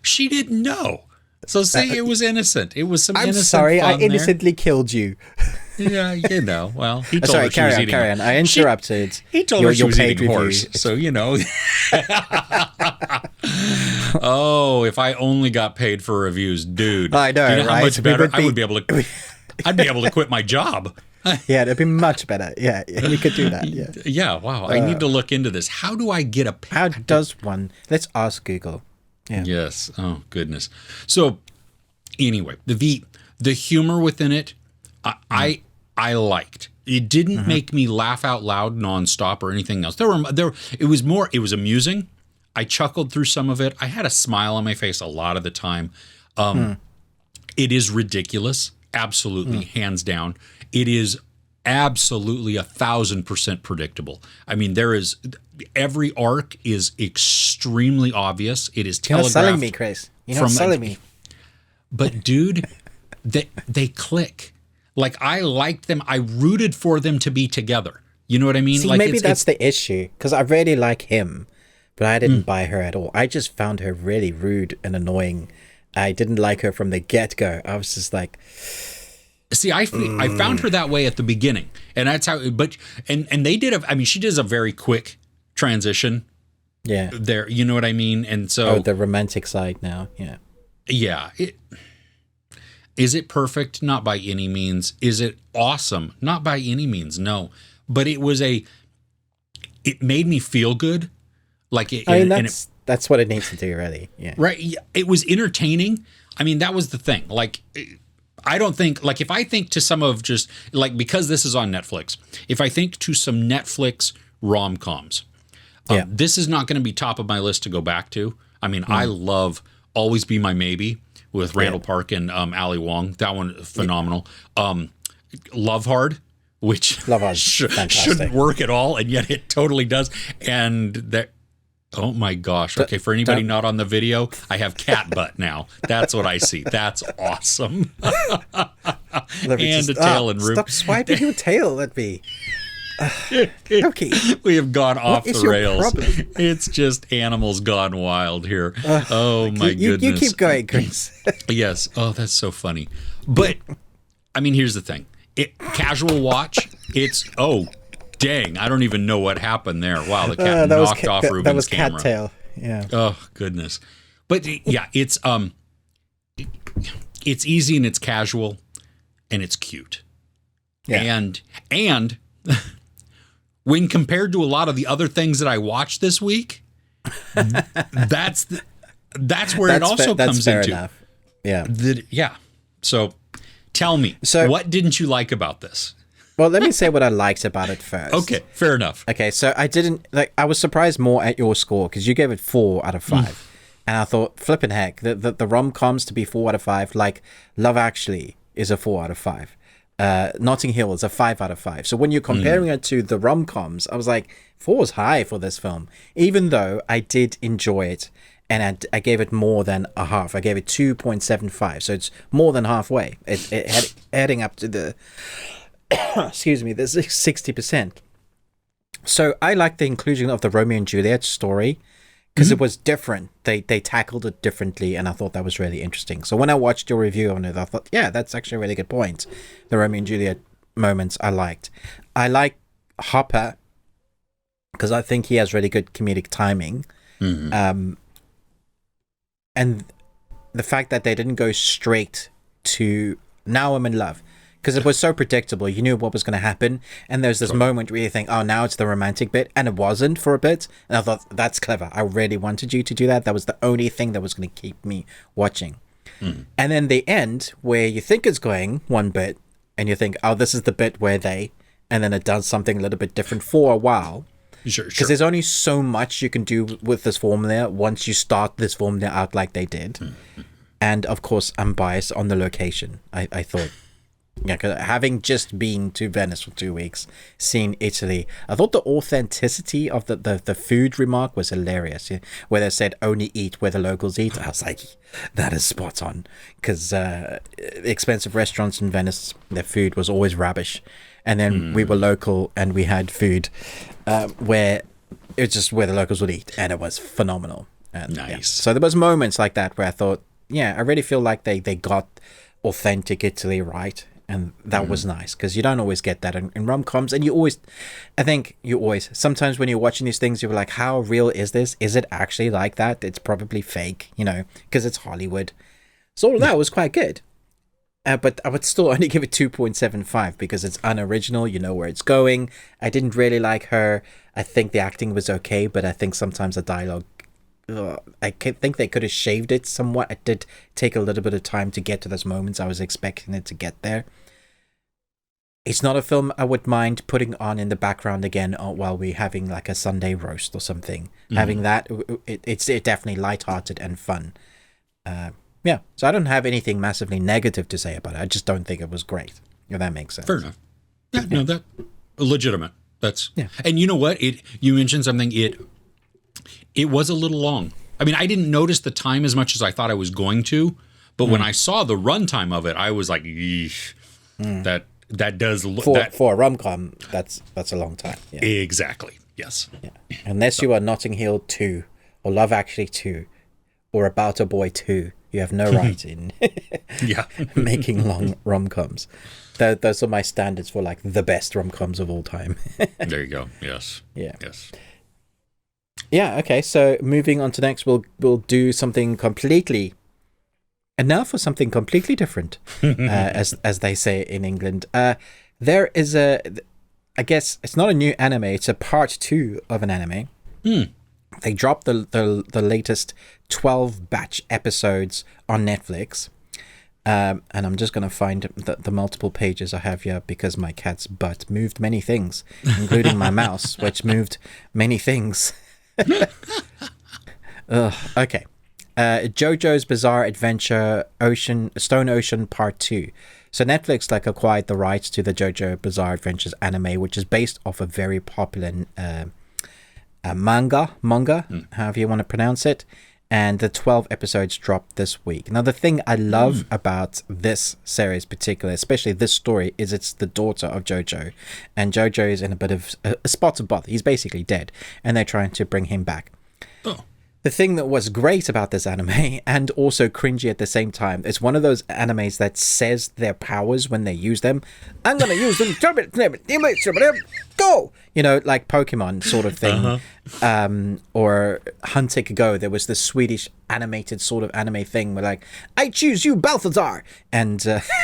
She didn't know. So say it was innocent. It was some innocent I'm sorry, fun I innocently killed you. Yeah, well, he told sorry, her she was eating. carry on. I interrupted. He told her she was eating horse. So, Oh, if I only got paid for reviews, dude. I know, do you know how right? much better I would be able to. I'd be able to quit my job. Yeah, it'd be much better. Yeah, we could do that. Yeah. Yeah. Wow. I need to look into this. How do I get a? How does one? Let's ask Google. Yeah. Yes. Oh goodness. So anyway, the humor within it, I liked. It didn't make me laugh out loud nonstop or anything else. It was amusing. I chuckled through some of it. I had a smile on my face a lot of the time. It is ridiculous. Absolutely, hands down. It is absolutely 1,000% predictable. I mean, every arc is extremely obvious. It is telegraphed. You're not selling me, Chris. You're not selling me. But dude, they click. Like, I liked them. I rooted for them to be together. You know what I mean? See, like, maybe that's the issue, because I really like him, but I didn't buy her at all. I just found her really rude and annoying. I didn't like her from the get-go. I was just like... See, I found her that way at the beginning, and that's how. But they did. She does a very quick transition. Yeah. There, you know what I mean. And so, the romantic side now. Yeah. Yeah. Is it perfect? Not by any means. Is it awesome? Not by any means. No. But it made me feel good. Like that's what it needs to do, really. Yeah. Right. It was entertaining. I mean, that was the thing. Like. I don't think, like, if I think to some of just, like, because this is on Netflix, if I think to some Netflix rom-coms, this is not going to be top of my list to go back to. I mean, I love Always Be My Maybe with Randall Park and Ali Wong. That one, phenomenal. Love Hard, which shouldn't work at all, and yet it totally does. And that... Oh my gosh. Okay, for anybody not on the video, I have cat butt now. That's what I see. That's awesome. And a tail and Ruben. Stop swiping your tail at me. Okay. We have gone off the rails. Problem? It's just animals gone wild here. Oh my goodness. You keep going, Chris. Yes. Oh, that's so funny. But, I mean, here's the thing. Casual watch, dang, I don't even know what happened there. Wow, the cat knocked off Ruben's that was camera. Cat tail. Yeah. Oh, goodness. But yeah, it's easy and it's casual and it's cute. Yeah. And when compared to a lot of the other things that I watched this week, that's where it also comes fair into. Enough. Yeah. Yeah. So tell me, what didn't you like about this? Well, let me say what I liked about it first. Okay, fair enough. Okay, so I was surprised more at your score because you gave it 4 out of 5. And I thought, flipping heck, the rom-coms to be 4 out of 5, like Love Actually is a 4 out of 5. Notting Hill is a 5 out of 5. So when you're comparing it to the rom-coms, I was like, 4 is high for this film. Even though I did enjoy it, and I gave it more than a half. I gave it 2.75, so it's more than halfway. It adding up to the... excuse me, there's 60%. So I like the inclusion of the Romeo and Juliet story because it was different. They tackled it differently, and I thought that was really interesting. So when I watched your review on it, I thought, yeah, that's actually a really good point. The Romeo and Juliet moments I liked. I like Hopper because I think he has really good comedic timing. And the fact that they didn't go straight to now I'm in love. Because it was so predictable. You knew what was going to happen. And there's this moment where you think, oh, now it's the romantic bit. And it wasn't for a bit. And I thought, that's clever. I really wanted you to do that. That was the only thing that was going to keep me watching. And then the end, where you think it's going one bit, and you think, oh, this is the bit where they... And then it does something a little bit different for a while. Sure. Because there's only so much you can do with this formula once you start this formula out like they did. And, of course, I'm biased on the location. I thought... Yeah, cause having just been to Venice for 2 weeks, seeing Italy, I thought the authenticity of the food remark was hilarious. Yeah? Where they said only eat where the locals eat. I was like, that is spot on. Because expensive restaurants in Venice, their food was always rubbish. And then we were local and we had food where it's just where the locals would eat. And it was phenomenal. And, nice. Yeah. So there was moments like that where I thought, yeah, I really feel like they got authentic Italy right. And that was nice, because you don't always get that in rom-coms. And sometimes when you're watching these things, you're like, how real is this? Is it actually like that? It's probably fake, because it's Hollywood. So all of that was quite good. But I would still only give it 2.75 because it's unoriginal. You know where it's going. I didn't really like her. I think the acting was okay, but I think sometimes the dialogue, I think they could have shaved it somewhat. It did take a little bit of time to get to those moments. I was expecting it to get there. It's not a film I would mind putting on in the background again while we're having like a Sunday roast or something. Having that, it's definitely lighthearted and fun. Yeah, so I don't have anything massively negative to say about it. I just don't think it was great. If that makes sense. Fair enough. Yeah, no, that legitimate. That's And you know what? You mentioned something. It was a little long. I mean, I didn't notice the time as much as I thought I was going to, but when I saw the runtime of it, I was like, yeesh, that does for a rom-com, that's a long time. Yeah. Exactly. Yes. Yeah. Unless you are Notting Hill 2 or Love Actually 2 or About a Boy 2, you have no right in making long rom-coms. Those are my standards for like the best rom-coms of all time. There you go. Yes. Yeah. Yes. Yeah, okay. So moving on to next, we'll do something completely... And now for something completely different, as they say in England. There is I guess it's not a new anime, it's a part 2 of an anime. They dropped the latest 12 batch episodes on Netflix. And I'm just going to find the multiple pages I have here because my cat's butt moved many things, including my mouse, which moved many things. Okay. Jojo's Bizarre Adventure Stone Ocean Part 2. So Netflix acquired the rights to the Jojo Bizarre Adventures anime, which is based off a very popular manga, however you want to pronounce it. And the 12 episodes dropped this week. Now, the thing I love about this series particularly, especially this story, is it's the daughter of Jojo. And Jojo is in a bit of a spot of bother. He's basically dead. And they're trying to bring him back. Oh. The thing that was great about this anime, and also cringy at the same time, it's one of those animes that says their powers when they use them. I'm going to use them. Go! Like Pokemon sort of thing. Or Hunter Go. There was this Swedish animated sort of anime thing where I choose you, Balthazar! And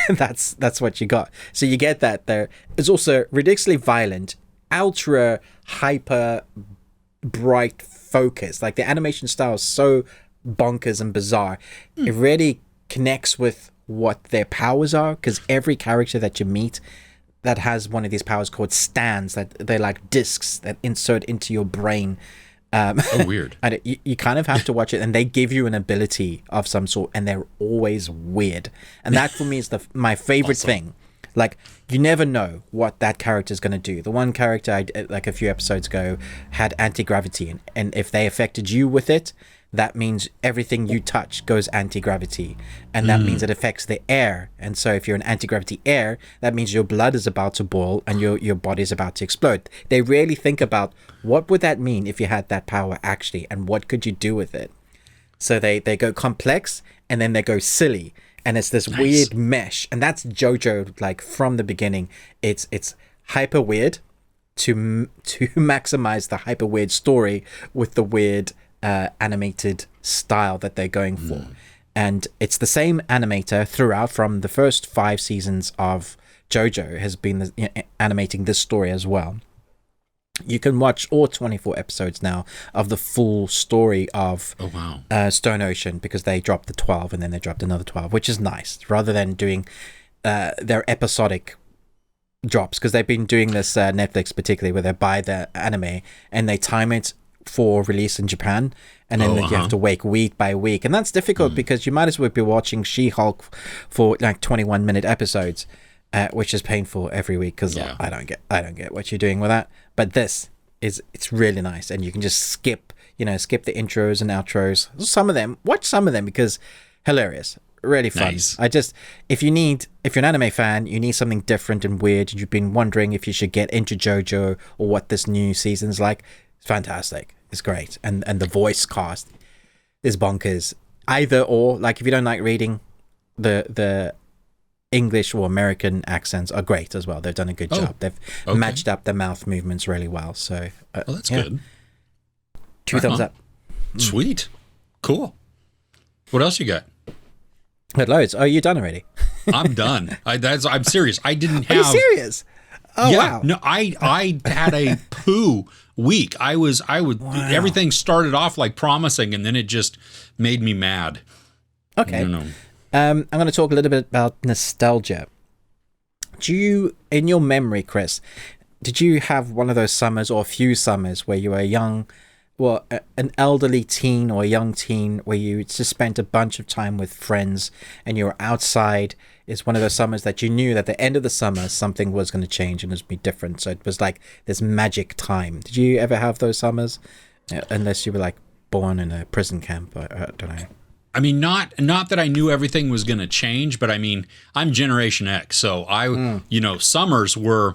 that's what you got. So you get that there. It's also ridiculously violent, ultra hyper bright focus. Like the animation style is so bonkers and bizarre. It really connects with what their powers are, because every character that you meet that has one of these powers called stands, that they're like discs that insert into your brain. Oh, weird. And you kind of have to watch it, and they give you an ability of some sort, and they're always weird. And that for me is my favorite thing. Like, you never know what that character is going to do. The one character, a few episodes ago, had anti-gravity. And if they affected you with it, that means everything you touch goes anti-gravity. And that means it affects the air. And so if you're in anti-gravity air, that means your blood is about to boil and your body's about to explode. They really think about what would that mean if you had that power actually, and what could you do with it? So they go complex, and then they go silly. And it's this weird mesh, and that's Jojo. From the beginning, it's hyper weird to maximize the hyper weird story with the weird animated style that they're going for. And it's the same animator throughout from the first 5 seasons of Jojo has been animating this story as well. You can watch all 24 episodes now of the full story of Stone Ocean, because they dropped the 12 and then they dropped another 12, which is nice, rather than doing their episodic drops, because they've been doing this Netflix particularly, where they buy the anime and they time it for release in Japan, and then you have to wait week by week, and that's difficult because you might as well be watching She-Hulk for like 21-minute episodes, which is painful every week, because I don't get what you're doing with that. But it's really nice, and you can just skip the intros and outros. Watch some of them because hilarious, really fun. Nice. If you're an anime fan, you need something different and weird, and you've been wondering if you should get into JoJo or what this new season's like, it's fantastic. It's great, and the voice cast is bonkers. Either or, like if you don't like reading, the English or American accents are great as well. They've done a good job. They've matched up the mouth movements really well. So, that's good. 2 thumbs up. Sweet, cool. What else you got? Had loads. Oh, you done already? I'm done. I'm serious. I didn't have. Are you serious? Oh wow. No, I had a poo week. I would. Everything started off like promising, and then it just made me mad. Okay. I don't know. I'm going to talk a little bit about nostalgia. In your memory, Chris, did you have one of those summers or a few summers where you were an elderly teen or a young teen, where you just spent a bunch of time with friends and you were outside? It's one of those summers that you knew that at the end of the summer something was going to change and it was be different. So it was like this magic time. Did you ever have those summers? Unless you were like born in a prison camp, I don't know. I mean, not that I knew everything was going to change, but I mean, I'm Generation X, so summers were,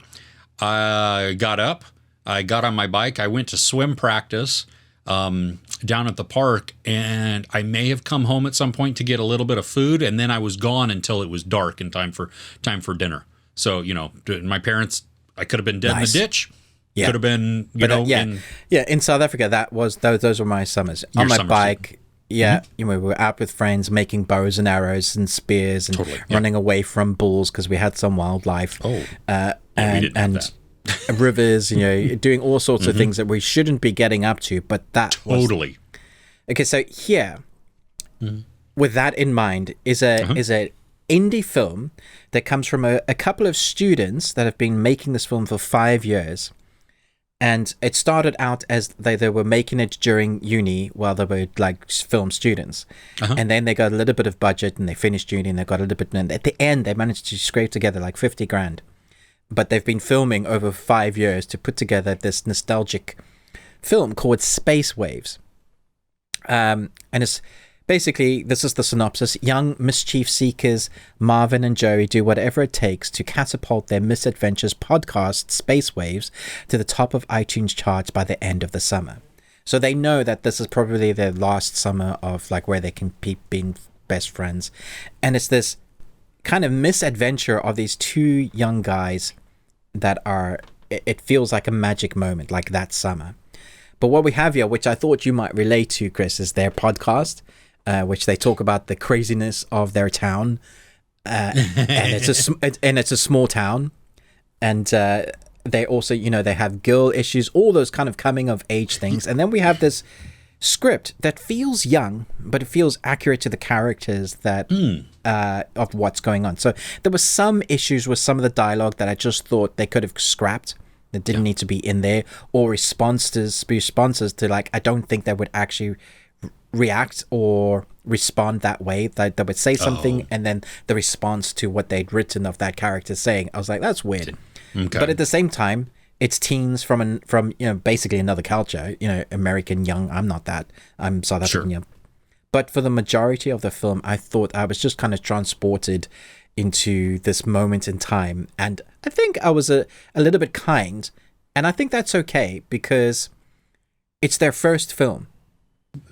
I got up, I got on my bike, I went to swim practice down at the park, and I may have come home at some point to get a little bit of food, and then I was gone until it was dark and time for dinner. So, my parents, I could have been dead in the ditch. Yeah. Could have been, in South Africa, those were my summers. On my bike. Yeah, we were out with friends making bows and arrows and spears and running away from bulls because we had some wildlife. And rivers, doing all sorts of things that we shouldn't be getting up to. But that totally. Okay, so here, with that in mind, is a indie film that comes from a couple of students that have been making this film for 5 years. And it started out as they were making it during uni while they were like film students. And then they got a little bit of budget and they finished uni and they got a little bit. And at the end, they managed to scrape together like 50 grand. But they've been filming over 5 years to put together this nostalgic film called Space Waves. And it's basically, this is the synopsis. Young mischief seekers Marvin and Joey do whatever it takes to catapult their misadventures podcast Space Waves to the top of iTunes charts by the end of the summer. So they know that this is probably their last summer of like where they can keep being best friends. And it's this kind of misadventure of these two young guys that it feels like a magic moment, like that summer. But what we have here, which I thought you might relate to, Chris, is their podcast. Which they talk about the craziness of their town, and it's a small town, and they also they have girl issues, all those kind of coming of age things, and then we have this script that feels young, but it feels accurate to the characters that of what's going on. So there were some issues with some of the dialogue that I just thought they could have scrapped. That didn't need to be in there, or responses to like I don't think they would actually react or respond that way. They would say something and then the response to what they'd written of that character saying, I was like, that's weird. Okay. But at the same time, it's teens from basically another culture, American young. I'm not that. I'm South African young. But for the majority of the film, I thought I was just kind of transported into this moment in time, and I think I was a little bit kind, and I think that's okay because it's their first film.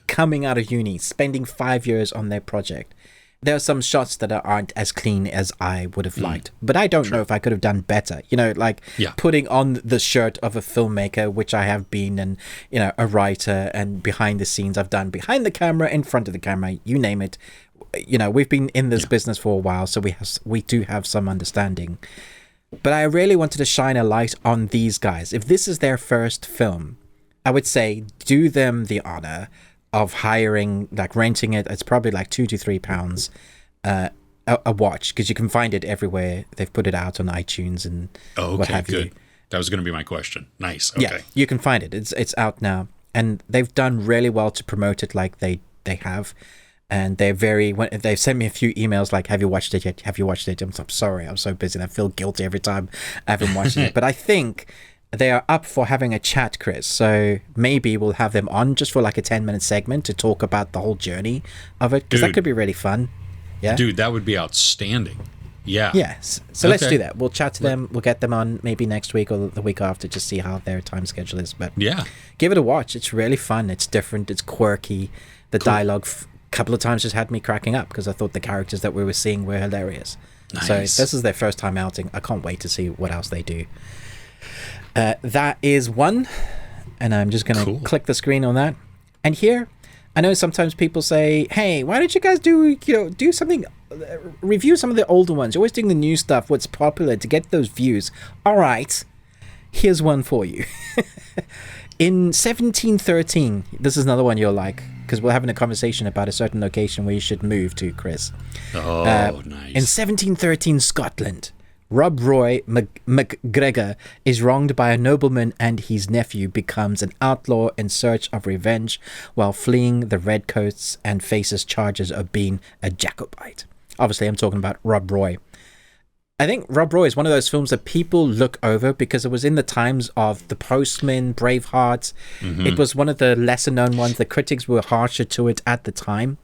Coming out of uni, spending 5 years on their project. There are some shots that aren't as clean as I would have liked, but I don't know if I could have done better. Putting on the shirt of a filmmaker, which I have been, and a writer, and behind the scenes I've done behind the camera, in front of the camera, you name it. we've been in this business for a while, so we do have some understanding. But I really wanted to shine a light on these guys. If this is their first film, I would say do them the honor of hiring, like renting it. It's probably like £2 to £3 a watch, because you can find it everywhere. They've put it out on iTunes and what have you. That was going to be my question. Nice. Okay. Yeah, you can find it. It's out now, and they've done really well to promote it, like they have. And they've sent me a few emails like, have you watched it yet? Have you watched it? I'm sorry, I'm so busy and I feel guilty every time I haven't watched it. But I think they are up for having a chat, Chris. So maybe we'll have them on just for like a 10-minute segment to talk about the whole journey of it, because that could be really fun. Yeah, dude, that would be outstanding. Yeah. Yes. So let's do that. We'll chat to them. We'll get them on maybe next week or the week after, just see how their time schedule is. But yeah, give it a watch. It's really fun. It's different. It's quirky. The dialogue couple of times just had me cracking up because I thought the characters that we were seeing were hilarious. Nice. So this is their first time outing. I can't wait to see what else they do. That is one, and I'm just gonna click the screen on that. And here, I know sometimes people say, "Hey, why don't you guys do something? Review some of the older ones. You're always doing the new stuff. What's popular to get those views?" All right, here's one for you. In 1713, this is another one you'll like, because we're having a conversation about a certain location where you should move to, Chris. Oh, nice. In 1713 Scotland, Rob Roy MacGregor is wronged by a nobleman, and his nephew becomes an outlaw in search of revenge while fleeing the Redcoats and faces charges of being a Jacobite. Obviously, I'm talking about Rob Roy. I think Rob Roy is one of those films that people look over because it was in the times of The Postman, Braveheart. Mm-hmm. It was one of the lesser known ones. The critics were harsher to it at the time.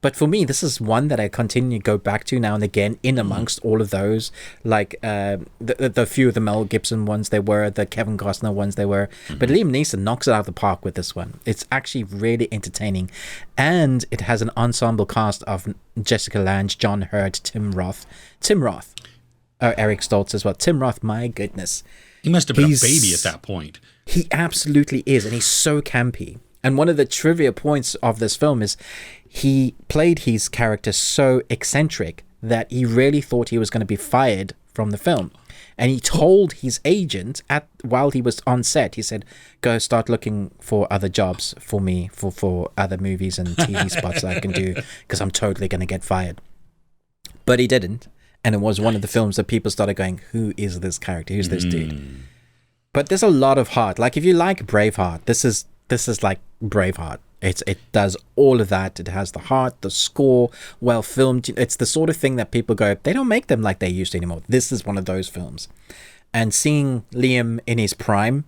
But for me, this is one that I continue to go back to now and again in amongst all of those. Like the few of the Mel Gibson ones they were, the Kevin Costner ones they were. Mm-hmm. But Liam Neeson knocks it out of the park with this one. It's actually really entertaining. And it has an ensemble cast of Jessica Lange, John Hurt, Tim Roth. Eric Stoltz as well. Tim Roth, my goodness. He must have been a baby at that point. He absolutely is, and he's so campy. And one of the trivia points of this film is he played his character so eccentric that he really thought he was going to be fired from the film. And he told his agent while he was on set, he said, go start looking for other jobs for me, for other movies and TV spots that I can do, because I'm totally going to get fired. But he didn't. And it was one of the films that people started going, who is this character? Who's this dude? But there's a lot of heart. Like, if you like Braveheart, this is like Braveheart. It does all of that. It has the heart, the score, well filmed. It's the sort of thing that people go, they don't make them like they used to anymore. This is one of those films. And seeing Liam in his prime,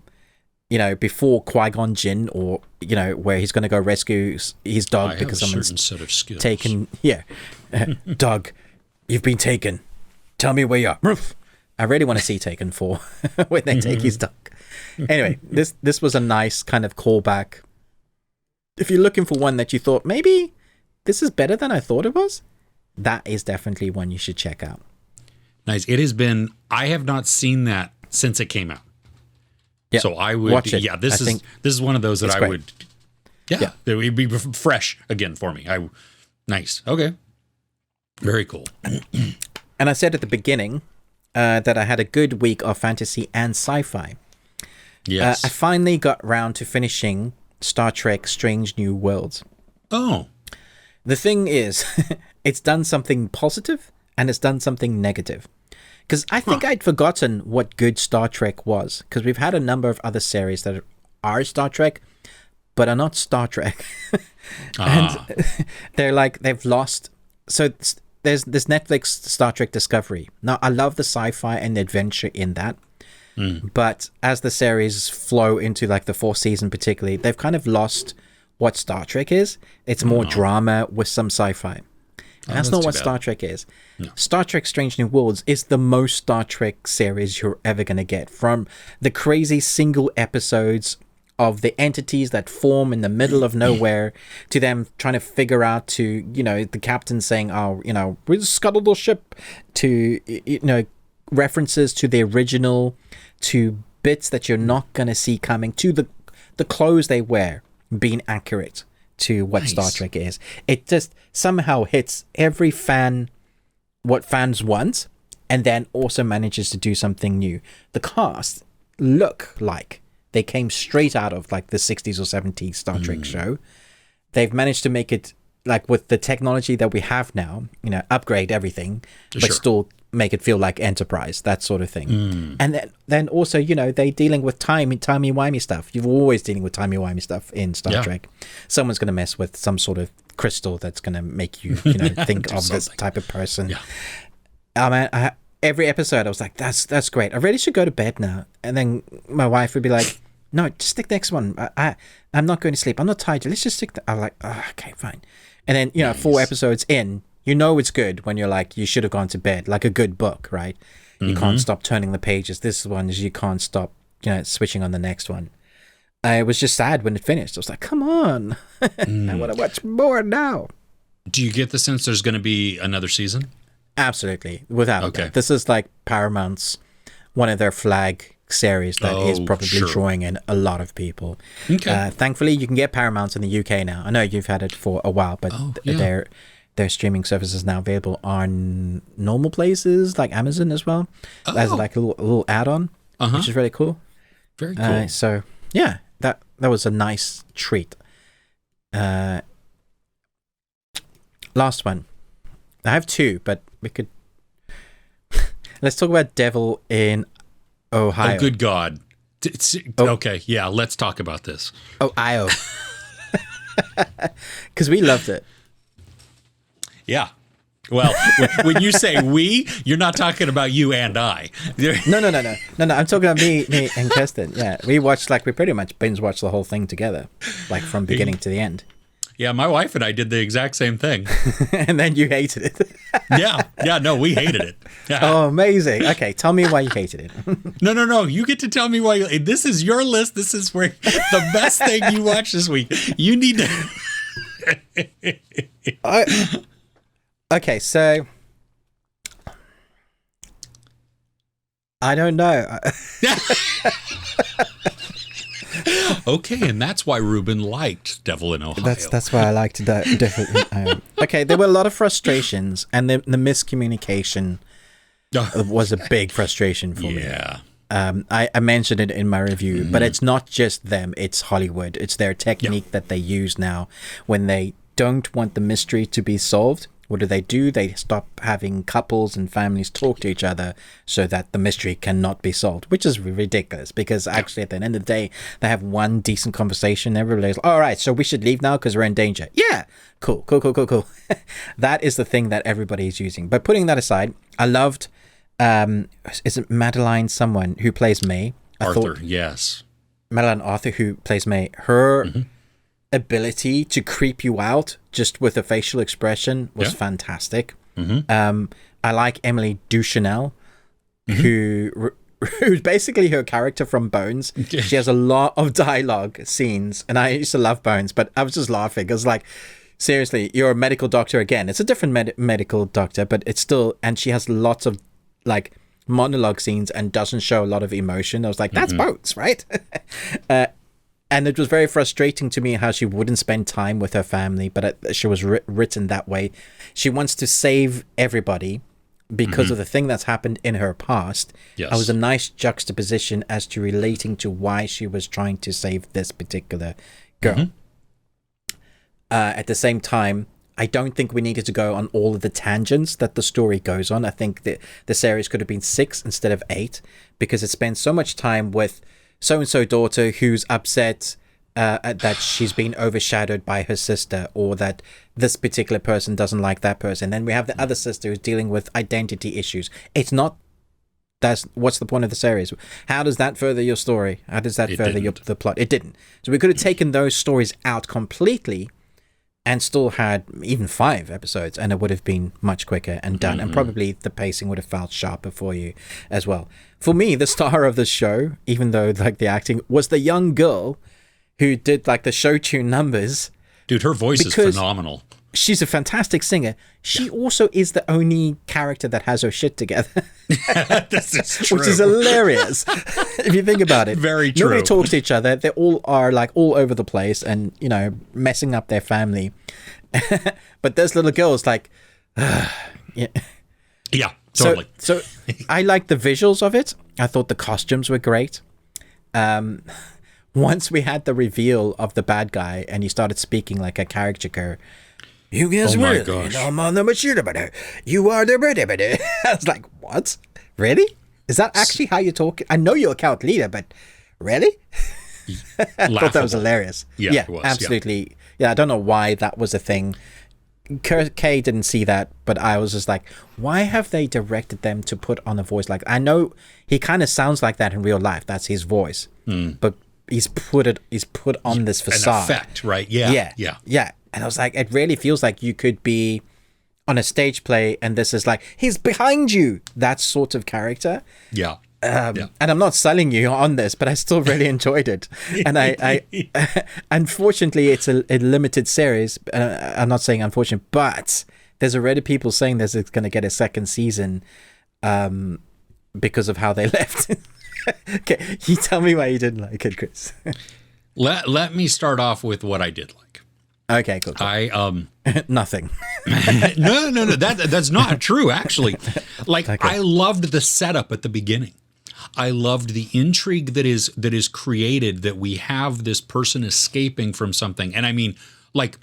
before Qui-Gon Jinn, or, where he's going to go rescue his dog because someone's taken. Yeah. Dog, you've been taken. Tell me where you are. I really want to see Taken 4 when they take his dog. Anyway, this was a nice kind of callback. If you're looking for one that you thought, maybe this is better than I thought it was, that is definitely one you should check out. Nice. I have not seen that since it came out. Yeah. So I would watch it. Yeah, this is one of those that I great. would it would be fresh again for me. Nice. Okay. Very cool. And I said at the beginning that I had a good week of fantasy and sci-fi. Yes. I finally got round to finishing Star Trek Strange New Worlds. Oh. The thing is, it's done something positive and it's done something negative. Because I think I'd forgotten what good Star Trek was. Because we've had a number of other series that are Star Trek, but are not Star Trek. And they're like, they've lost... So there's this Netflix Star Trek Discovery. Now, I love the sci-fi and the adventure in that. But as the series flow into like the fourth season particularly, they've kind of lost what Star Trek is. It's more drama with some sci-fi. And that's not what Star Trek is. No. Star Trek Strange New Worlds is the most Star Trek series you're ever going to get. From the crazy single episodes of the entities that form in the middle of nowhere to them trying to figure out to, the captain saying, we'll scuttle the ship, to, references to the original, to bits that you're not going to see coming, to the clothes they wear being accurate, to what Star Trek is. It just somehow hits every fan, what fans want, and then also manages to do something new. The cast look like they came straight out of like the 60s or 70s Star Trek show. They've managed to make it like with the technology that we have now, upgrade everything, but still make it feel like Enterprise, that sort of thing. And then also, they're dealing with timey-wimey stuff. You're always dealing with timey-wimey stuff in Star Trek. Someone's going to mess with some sort of crystal that's going to make you, think of this type of person. Yeah. Every episode, I was like, that's great. I really should go to bed now. And then my wife would be like, no, just stick the next one. I'm not going to sleep. I'm not tired. Let's just stick. I'm like, oh, okay, fine. And then, 4 episodes in, it's good when you're like, you should have gone to bed, like a good book, right? You can't stop turning the pages. This one is you can't stop, switching on the next one. I was just sad when it finished. I was like, come on. I want to watch more now. Do you get the sense there's going to be another season? Absolutely. Without a doubt. This is like Paramount's, one of their flag series that is probably drawing in a lot of people. Thankfully, you can get Paramount in the UK now. I know you've had it for a while, but their streaming service is now available on normal places like Amazon as well. As like a little add-on, which is really cool. Very cool. So yeah, that was a nice treat. Last one. I have 2, but we could let's talk about Devil in Ohio. Oh, good God. Okay, yeah, let's talk about this. Ohio. Because we loved it. Yeah. Well, when you say we, you're not talking about you and I. No. I'm talking about me and Kirsten. Yeah, we pretty much binge watched the whole thing together, like from beginning to the end. Yeah, my wife and I did the exact same thing. And then you hated it. No, we hated it. Oh, amazing. Okay, tell me why you hated it. No. You get to tell me why. This is your list. This is where the best thing you watched this week. You need to. Okay, so I don't know. Okay, and that's why Ruben liked Devil in Ohio. That's why I liked different. Okay, there were a lot of frustrations, and the miscommunication was a big frustration for me. Yeah. I mentioned it in my review, but it's not just them. It's Hollywood. It's their technique that they use now when they don't want the mystery to be solved. What do? They stop having couples and families talk to each other so that the mystery cannot be solved, which is ridiculous because actually at the end of the day, they have one decent conversation. Everybody's like, all right, so we should leave now because we're in danger. Yeah, cool. That is the thing that everybody is using. But putting that aside, I loved, is it Madeline someone who plays May? Arthur, yes. Madeline Arthur who plays May. Her ability to creep you out just with a facial expression was fantastic. I like Emily Duchanel, who's basically her character from Bones. She has a lot of dialogue scenes, and I used to love Bones, but I was just laughing. I was like, seriously, you're a medical doctor again. It's a different medical doctor, but it's still, and she has lots of like monologue scenes and doesn't show a lot of emotion. I was like, that's Bones, right? And it was very frustrating to me how she wouldn't spend time with her family, but she was written that way. She wants to save everybody because of the thing that's happened in her past. Yes. It was a nice juxtaposition as to relating to why she was trying to save this particular girl. At the same time, I don't think we needed to go on all of the tangents that the story goes on. I think that the series could have been 6 instead of 8 because it spends so much time with so-and-so daughter who's upset that she's been overshadowed by her sister, or that this particular person doesn't like that person. Then we have the other sister who's dealing with identity issues. It's not, what's the point of the series? How does that further your story? How does that further the plot? It didn't. So we could have taken those stories out completely and still had even 5 episodes, and it would have been much quicker and done. And probably the pacing would have felt sharper for you as well. For me, the star of the show, even though like the acting, was the young girl who did like the show tune numbers. Dude, her voice is phenomenal. she's a fantastic singer. She also is the only character that has her shit together. This is true. Which is hilarious if you think about it. Very true. Nobody talks to each other. They all are like all over the place and, you know, messing up their family. But this little girl is like, yeah. Yeah, totally. So I like the visuals of it. I thought the costumes were great. Once we had the reveal of the bad guy and he started speaking like a caricature, you guys my really, gosh. I'm on the machine, you are the brother. I was like, what? Really? Is that actually how you talk? I know you're a cult leader, but really? I thought that was hilarious. Yeah, it was, absolutely. Yeah, I don't know why that was a thing. Kay didn't see that, but I was just like, why have they directed them to put on a voice like, I know he kind of sounds like that in real life. That's his voice. But he's put on this facade. An effect, right? Yeah. And I was like, it really feels like you could be on a stage play and this is like, he's behind you. That sort of character. Yeah. And I'm not selling you on this, but I still really enjoyed it. And I unfortunately, it's a limited series. I'm not saying unfortunate, but there's already people saying this is going to get a second season because of how they left. Okay, you tell me why you didn't like it, Chris. Let me start off with what I did like. Okay, cool. I nothing. No. That's not true. Actually, like Okay. I loved the setup at the beginning. I loved the intrigue that is created, that we have this person escaping from something, and I mean, like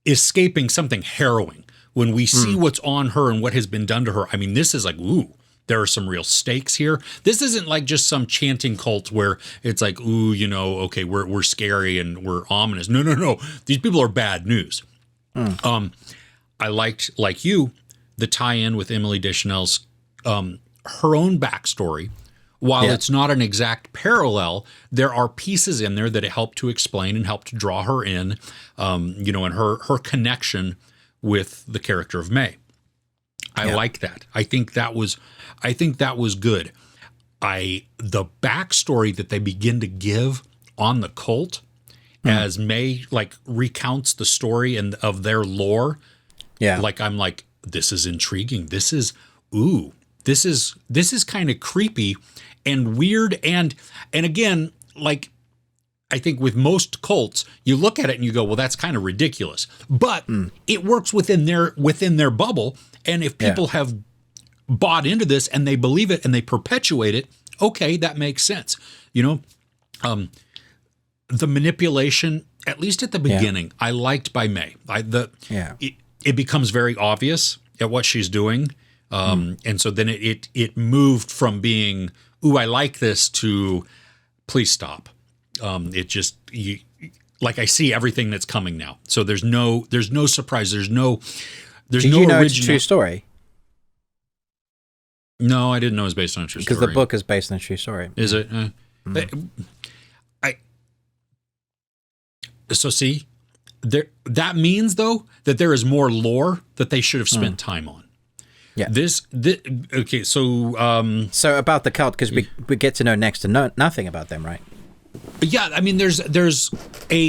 escaping something harrowing. When we see what's on her and what has been done to her, I mean, this is like, ooh. There are some real stakes here. This isn't like just some chanting cult where it's like, ooh, you know, okay, we're scary and we're ominous. No. These people are bad news. I liked, like you, the tie-in with Emily Deschanel's her own backstory. While it's not an exact parallel, there are pieces in there that help to explain and help to draw her in, you know, and her connection with the character of May. I like that. I think that was good. The backstory that they begin to give on the cult as May like recounts the story and of their lore. Yeah. Like I'm like, this is intriguing. This is kind of creepy and weird. And again, like I think with most cults, you look at it and you go, well, that's kind of ridiculous. But it works within their bubble. And if people have bought into this and they believe it and they perpetuate it, okay, that makes sense. You know, the manipulation, at least at the beginning, I liked by May. It becomes very obvious at what she's doing. And so then it moved from being, ooh, I like this, to please stop. It just, like I see everything that's coming now. So there's no surprise. There's no Did you know it's a true story? No, I didn't know it was based on a true story. Because the book is based on a true story. Is it? So see, that means though that there is more lore that they should have spent time on. Yeah. Okay. So so about the cult, because we get to know next to nothing about them, right? Yeah, I mean, there's a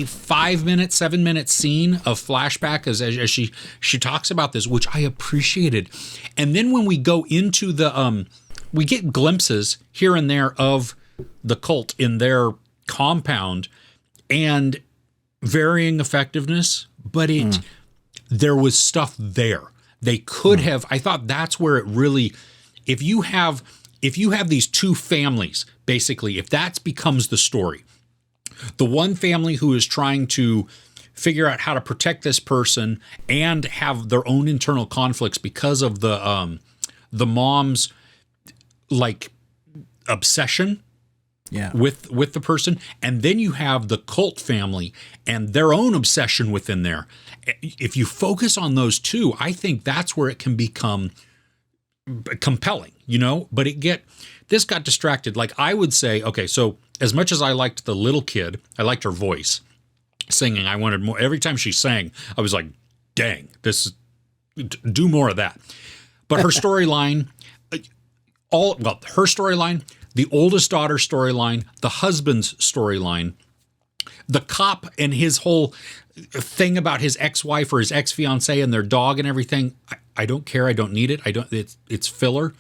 7-minute scene of flashback as she talks about this, which I appreciated, and then when we go into the we get glimpses here and there of the cult in their compound and varying effectiveness, but there was stuff there. They could have. I thought that's where it really. If you have these two families, basically, if that becomes the story, the one family who is trying to figure out how to protect this person and have their own internal conflicts because of the mom's like obsession with the person, and then you have the cult family and their own obsession within there. If you focus on those two, I think that's where it can become compelling, you know, but this got distracted. Like I would say, okay, so as much as I liked the little kid, I liked her voice singing. I wanted more. Every time she sang, I was like, dang, do more of that. But her storyline, her storyline, the oldest daughter's storyline, the husband's storyline, the cop and his whole thing about his ex-wife or his ex-fiance and their dog and everything. I don't care. I don't need it. It's filler.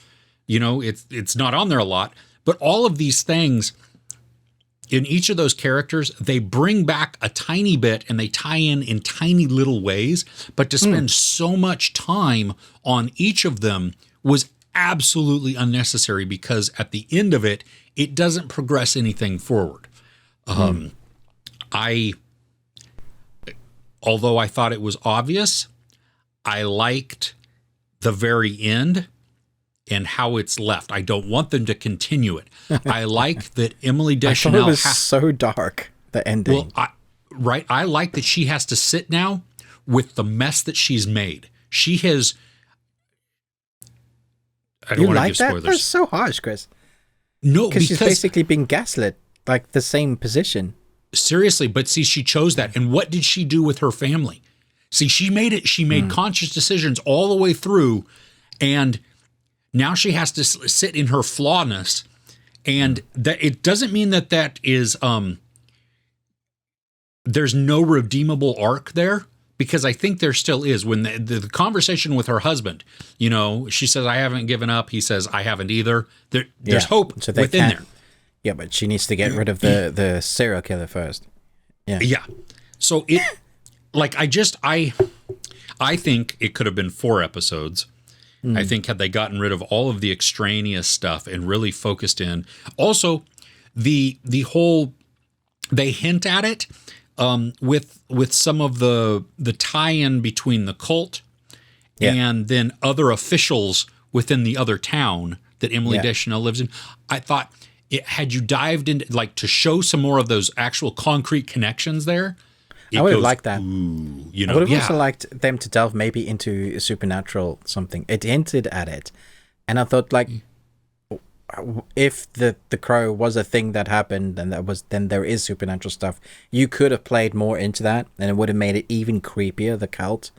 It's not on there a lot. But all of these things in each of those characters, they bring back a tiny bit and they tie in tiny little ways. But to spend so much time on each of them was absolutely unnecessary, because at the end of it, it doesn't progress anything forward. Although I thought it was obvious, I liked the very end and how it's left. I don't want them to continue it. I like that Emily Deschanel... I thought it was so dark, the ending. Well, I like that she has to sit now with the mess that she's made. She has... I don't want to give spoilers. That's so harsh, Chris. No, because she's basically being gaslit, like the same position. Seriously, but see, she chose that. And what did she do with her family? See, she made conscious decisions all the way through, and now she has to sit in her flawness. And that it doesn't mean that is there's no redeemable arc there, because I think there still is. When the conversation with her husband, she says, I haven't given up. He says, I haven't either. There's hope within there. Yeah, but she needs to get rid of the serial killer first. Yeah. Yeah. So it, like, I think it could have been 4 episodes. I think had they gotten rid of all of the extraneous stuff and really focused in. Also, the whole, they hint at it with some of the tie-in between the cult and then other officials within the other town that Emily Deschanel lives in. I thought, had you dived into, like, to show some more of those actual concrete connections there, I would have liked that. I would have also liked them to delve maybe into supernatural something. It hinted at it, and I thought, like, if the crow was a thing that happened, then there is supernatural stuff. You could have played more into that, and it would have made it even creepier. The cult.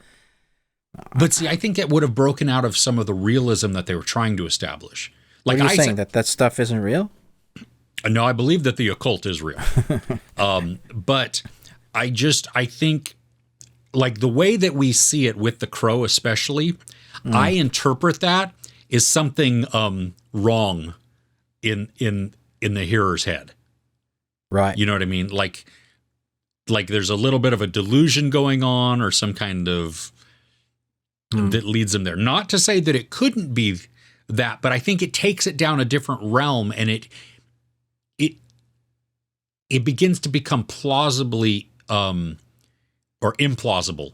But see, I think it would have broken out of some of the realism that they were trying to establish. Like, are you saying that stuff isn't real? No, I believe that the occult is real. But I think, like, the way that we see it with the crow especially, I interpret that as something wrong in the hearer's head. Right. You know what I mean? Like there's a little bit of a delusion going on, or some kind of that leads them there. Not to say that it couldn't be that, but I think it takes it down a different realm, and it begins to become plausibly or implausible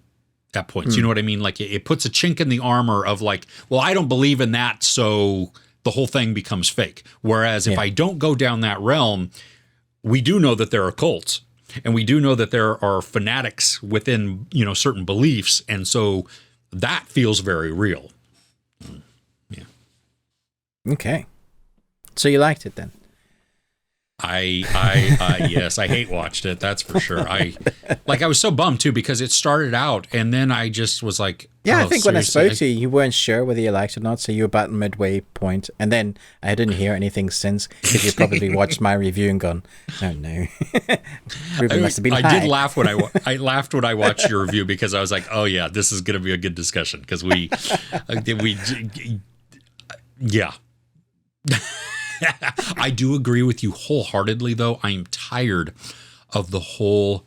at points. You know what I mean? Like, it puts a chink in the armor of, like, well, I don't believe in that, so the whole thing becomes fake. Whereas if I don't go down that realm, we do know that there are cults, and we do know that there are fanatics within, certain beliefs. And so that feels very real. Yeah. Okay. So you liked it then? Yes, I hate watched it. That's for sure. I was so bummed too, because it started out and then I just was like, I think when I spoke to you, you weren't sure whether you liked it or not. So you were about midway point, and then I didn't hear anything since, because you probably watched my review and gone, oh no. Ruben must have been high. Did laugh when I laughed when I watched your review, because I was like, oh yeah, this is going to be a good discussion, because yeah. I do agree with you wholeheartedly, though. I am tired of the whole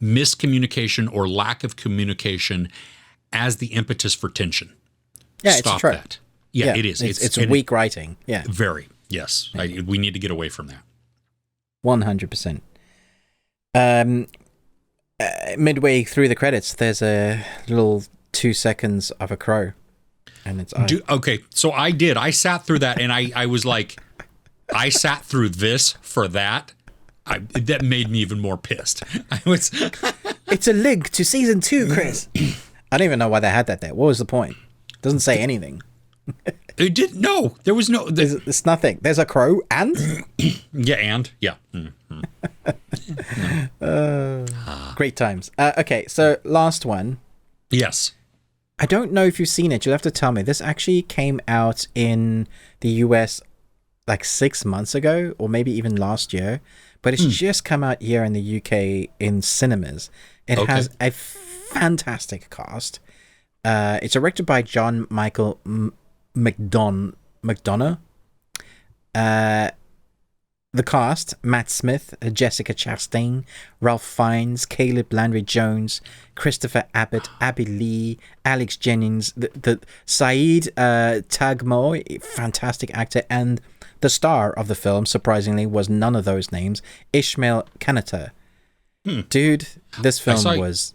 miscommunication or lack of communication as the impetus for tension. Yeah, Stop it's true. that. Yeah, it is. It's weak writing. Yeah. Very. Yes. We need to get away from that. 100%. Midway through the credits, there's a little 2 seconds of a crow. And it's okay, so I sat through that, and I was like, I sat through this for that. That made me even more pissed. It's a link to season 2, Chris. I don't even know why they had that there. What was the point? It doesn't say anything. It didn't. No, there was no. It's nothing. There's a crow and yeah. Great times. Okay, so last one. Yes. I don't know if you've seen it. You'll have to tell me. This actually came out in the US like 6 months ago, or maybe even last year. but it's just come out here in the UK in cinemas. It has a fantastic cast. It's directed by John Michael McDonough. The cast: Matt Smith, Jessica Chastain, Ralph Fiennes, Caleb Landry Jones, Christopher Abbott, Abby Lee, Alex Jennings, the Saeed Tagmo, fantastic actor, and the star of the film, surprisingly, was none of those names, Ishmael Kanata. Dude, this film was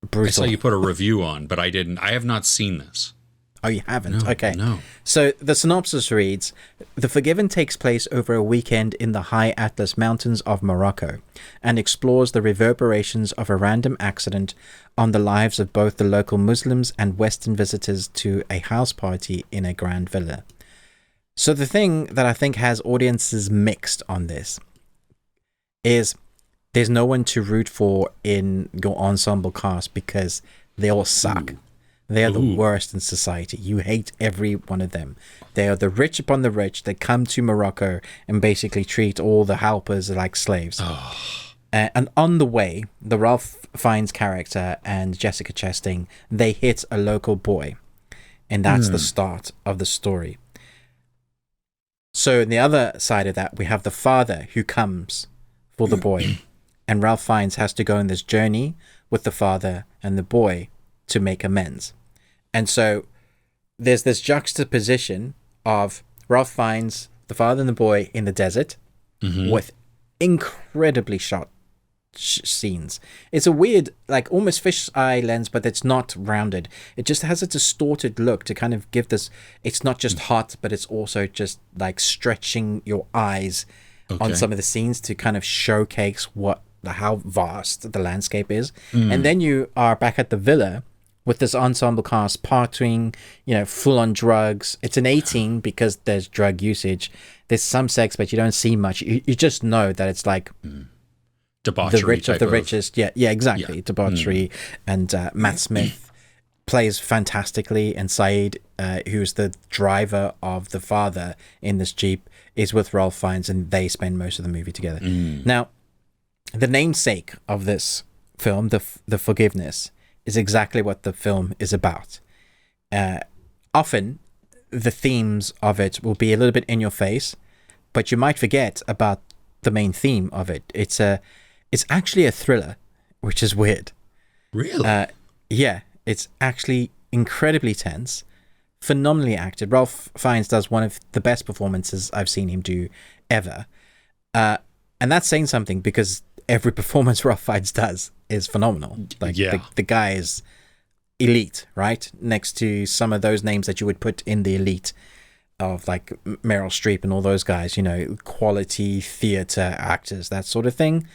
brutal. I saw you put a review on, but I didn't. I have not seen this. Oh, you haven't? No, okay. No. So the synopsis reads, The Forgiven takes place over a weekend in the high Atlas Mountains of Morocco and explores the reverberations of a random accident on the lives of both the local Muslims and Western visitors to a house party in a grand villa. So the thing that I think has audiences mixed on this is there's no one to root for in your ensemble cast because they all suck. Ooh. They are the worst in society. You hate every one of them. They are the rich upon the rich. They come to Morocco and basically treat all the helpers like slaves. And on the way, the Ralph Fiennes character and Jessica Chastain, they hit a local boy. And that's the start of the story. So on the other side of that, we have the father who comes for the boy. And Ralph Fiennes has to go on this journey with the father and the boy to make amends. And so there's this juxtaposition of Ralph Fiennes, the father and the boy in the desert, with incredibly shot scenes. It's a weird, like almost fisheye lens, but it's not rounded. It just has a distorted look to kind of give this, it's not just hot, but it's also just like stretching your eyes on some of the scenes to kind of showcase how vast the landscape is. And then you are back at the villa with this ensemble cast partying, full on drugs. It's an 18 because there's drug usage. There's some sex, but you don't see much. You just know that it's like debauchery, the rich of the richest. Yeah, exactly. Debauchery. And Matt Smith plays fantastically, and Saeed, who's the driver of the father in this Jeep, is with Ralph Fiennes, and they spend most of the movie together. Now, the namesake of this film, the Forgiveness, is exactly what the film is about. Often, the themes of it will be a little bit in your face, but you might forget about the main theme of it. It's actually a thriller, which is weird. Really? Yeah, it's actually incredibly tense, phenomenally acted. Ralph Fiennes does one of the best performances I've seen him do ever. And that's saying something because every performance Ralph Fiennes does is phenomenal. Like the guy is elite, right? Next to some of those names that you would put in the elite of like Meryl Streep and all those guys, quality theater actors, that sort of thing.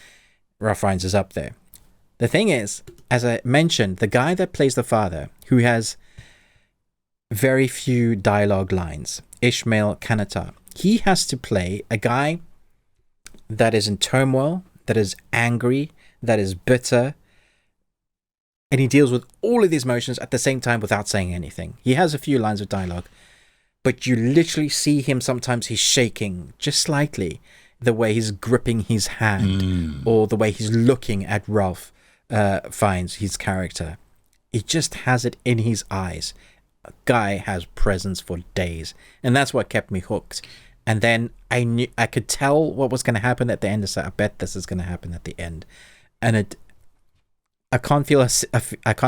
Ralph Fiennes is up there. The thing is, as I mentioned, the guy that plays the father, who has very few dialogue lines, Ishmael Kanata, he has to play a guy that is in turmoil, that is angry, that is bitter, and he deals with all of these emotions at the same time without saying anything. He has a few lines of dialogue, but you literally see him sometimes he's shaking just slightly, the way he's gripping his hand or the way he's looking at Ralph Fiennes, his character. He just has it in his eyes. A guy has presence for days, and that's what kept me hooked. And then I could tell what was going to happen at the end. So I bet this is going to happen at the end. And I can't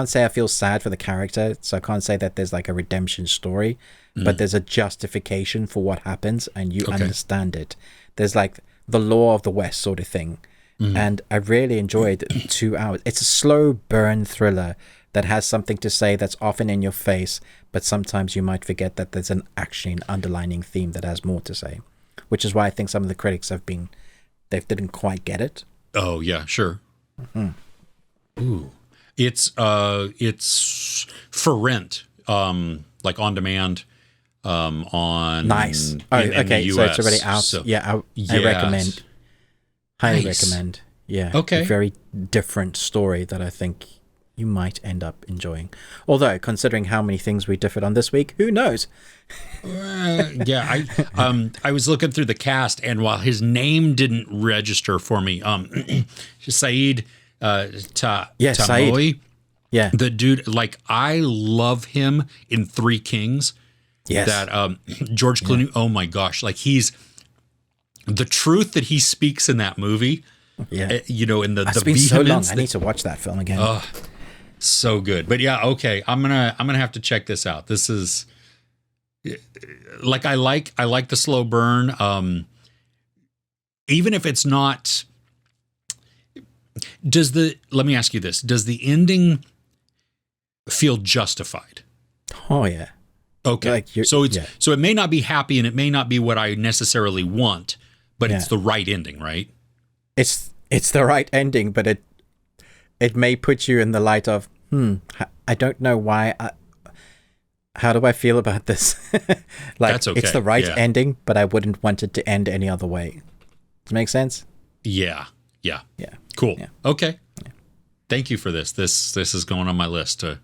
say I feel sad for the character, so I can't say that there's like a redemption story, but there's a justification for what happens, and you understand it. There's like the law of the West sort of thing. And I really enjoyed 2 hours. It's a slow burn thriller that has something to say that's often in your face, but sometimes you might forget that there's actually an underlining theme that has more to say, which is why I think some of the critics they didn't quite get it. Oh yeah, sure. Ooh, it's for rent, like on demand, on nice. in okay, the US, so it's already out. So, I recommend, highly recommend. Yeah, okay, a very different story that I think you might end up enjoying. Although, considering how many things we differed on this week, who knows? Yeah, I was looking through the cast, and while his name didn't register for me, Saeed Saeed. Tamoy, Yeah. the dude, like, I love him in Three Kings. Yes. That George Clooney, oh my gosh, like he's the truth that he speaks in that movie. Yeah. You know, in the It's been so long. vehemence I need to watch that film again. so good. But yeah, okay, I'm gonna have to check this out. This is like I like the slow burn. Even if it's not, let me ask you this: does the ending feel justified? Oh yeah. Okay, Like so it may not be happy, and it may not be what I necessarily want, but Yeah. it's the right ending, right? It's the right ending, but it may put you in the light of I don't know why. How do I feel about this? Like, That's okay. It's the right Yeah. ending, but I wouldn't want it to end any other way. Does it make sense? Yeah. Yeah. Cool. Yeah. Okay. Thank you for this. This is going on my list to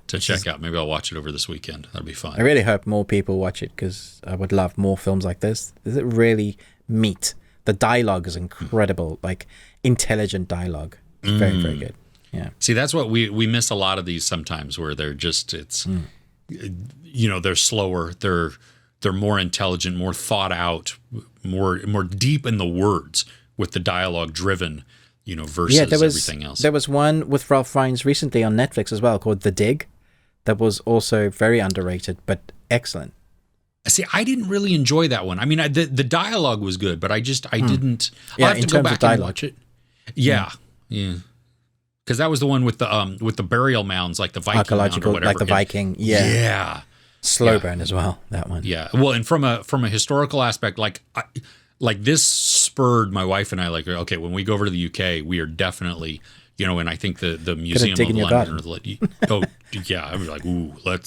check out. Maybe I'll watch it over this weekend. That'll be fun. I really hope more people watch it, because I would love more films like this. Does it really meet? The dialogue is incredible, like intelligent dialogue. It's very, very good. Yeah. See, that's what we miss a lot of these sometimes, where they're just they're slower, they're more intelligent, more thought out, more deep in the words with the dialogue driven, versus everything else. There was one with Ralph Fiennes recently on Netflix as well called The Dig, that was also very underrated but excellent. See, I didn't really enjoy that one. I mean, the dialogue was good, but I didn't. Yeah, I'll have in to go terms of back and dialogue. watch it. Yeah. Because that was the one with the burial mounds, like the Viking mound or Archaeological, whatever. like the Viking. Yeah. Yeah. Slow burn as well, that one. Yeah. Well, and from a historical aspect, like this spurred my wife and I, like, okay, when we go over to the UK, we are definitely, and I think the Museum of London. Oh, yeah. I was like, ooh, I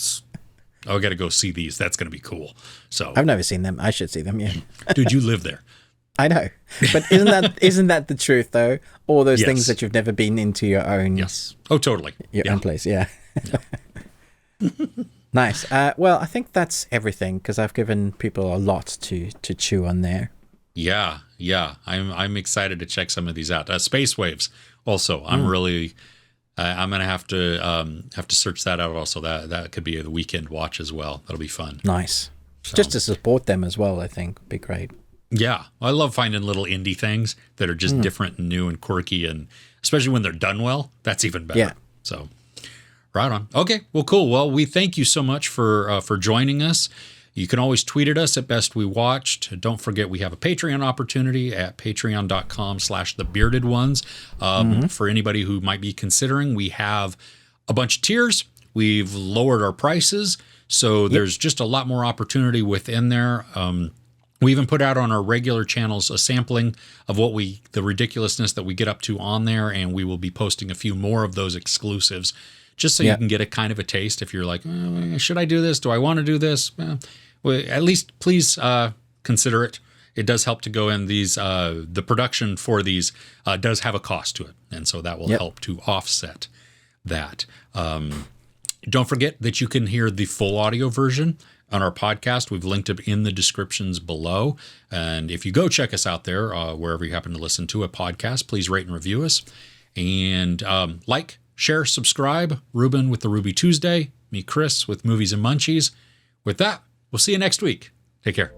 got to go see these. That's going to be cool. So I've never seen them. I should see them. Yeah. Dude, you live there. I know, but isn't that the truth though? All those Yes. things that you've never been into your own. Yes. Oh, totally. Your own place. Yeah. Nice. Well, I think that's everything, because I've given people a lot to chew on there. Yeah. I'm excited to check some of these out. Space Waves. Also, I'm really. I'm gonna have to search that out. Also, that could be a weekend watch as well. That'll be fun. Nice. So, Just to support them as well, I think would be great. Yeah, I love finding little indie things that are just different and new and quirky, and especially when they're done well, that's even better. Yeah. So, right on. Okay, well, cool. Well, we thank you so much for joining us. You can always tweet at us at Best We Watched. Don't forget, we have a Patreon opportunity at patreon.com/thebeardedones. For anybody who might be considering, we have a bunch of tiers. We've lowered our prices, so there's just a lot more opportunity within there. We even put out on our regular channels a sampling of the ridiculousness that we get up to on there, and we will be posting a few more of those exclusives, just so you can get a kind of a taste. If you're like, should I do this? Do I want to do this? Well, at least please consider it. It does help to go in these. The production for these does have a cost to it, and so that will help to offset that. Don't forget that you can hear the full audio version on our podcast. We've linked it in the descriptions below. And if you go check us out there, wherever you happen to listen to a podcast, please rate and review us. And like, share, subscribe. Ruben with the Ruby Tuesday. Me, Chris, with Movies and Munchies. With that, we'll see you next week. Take care.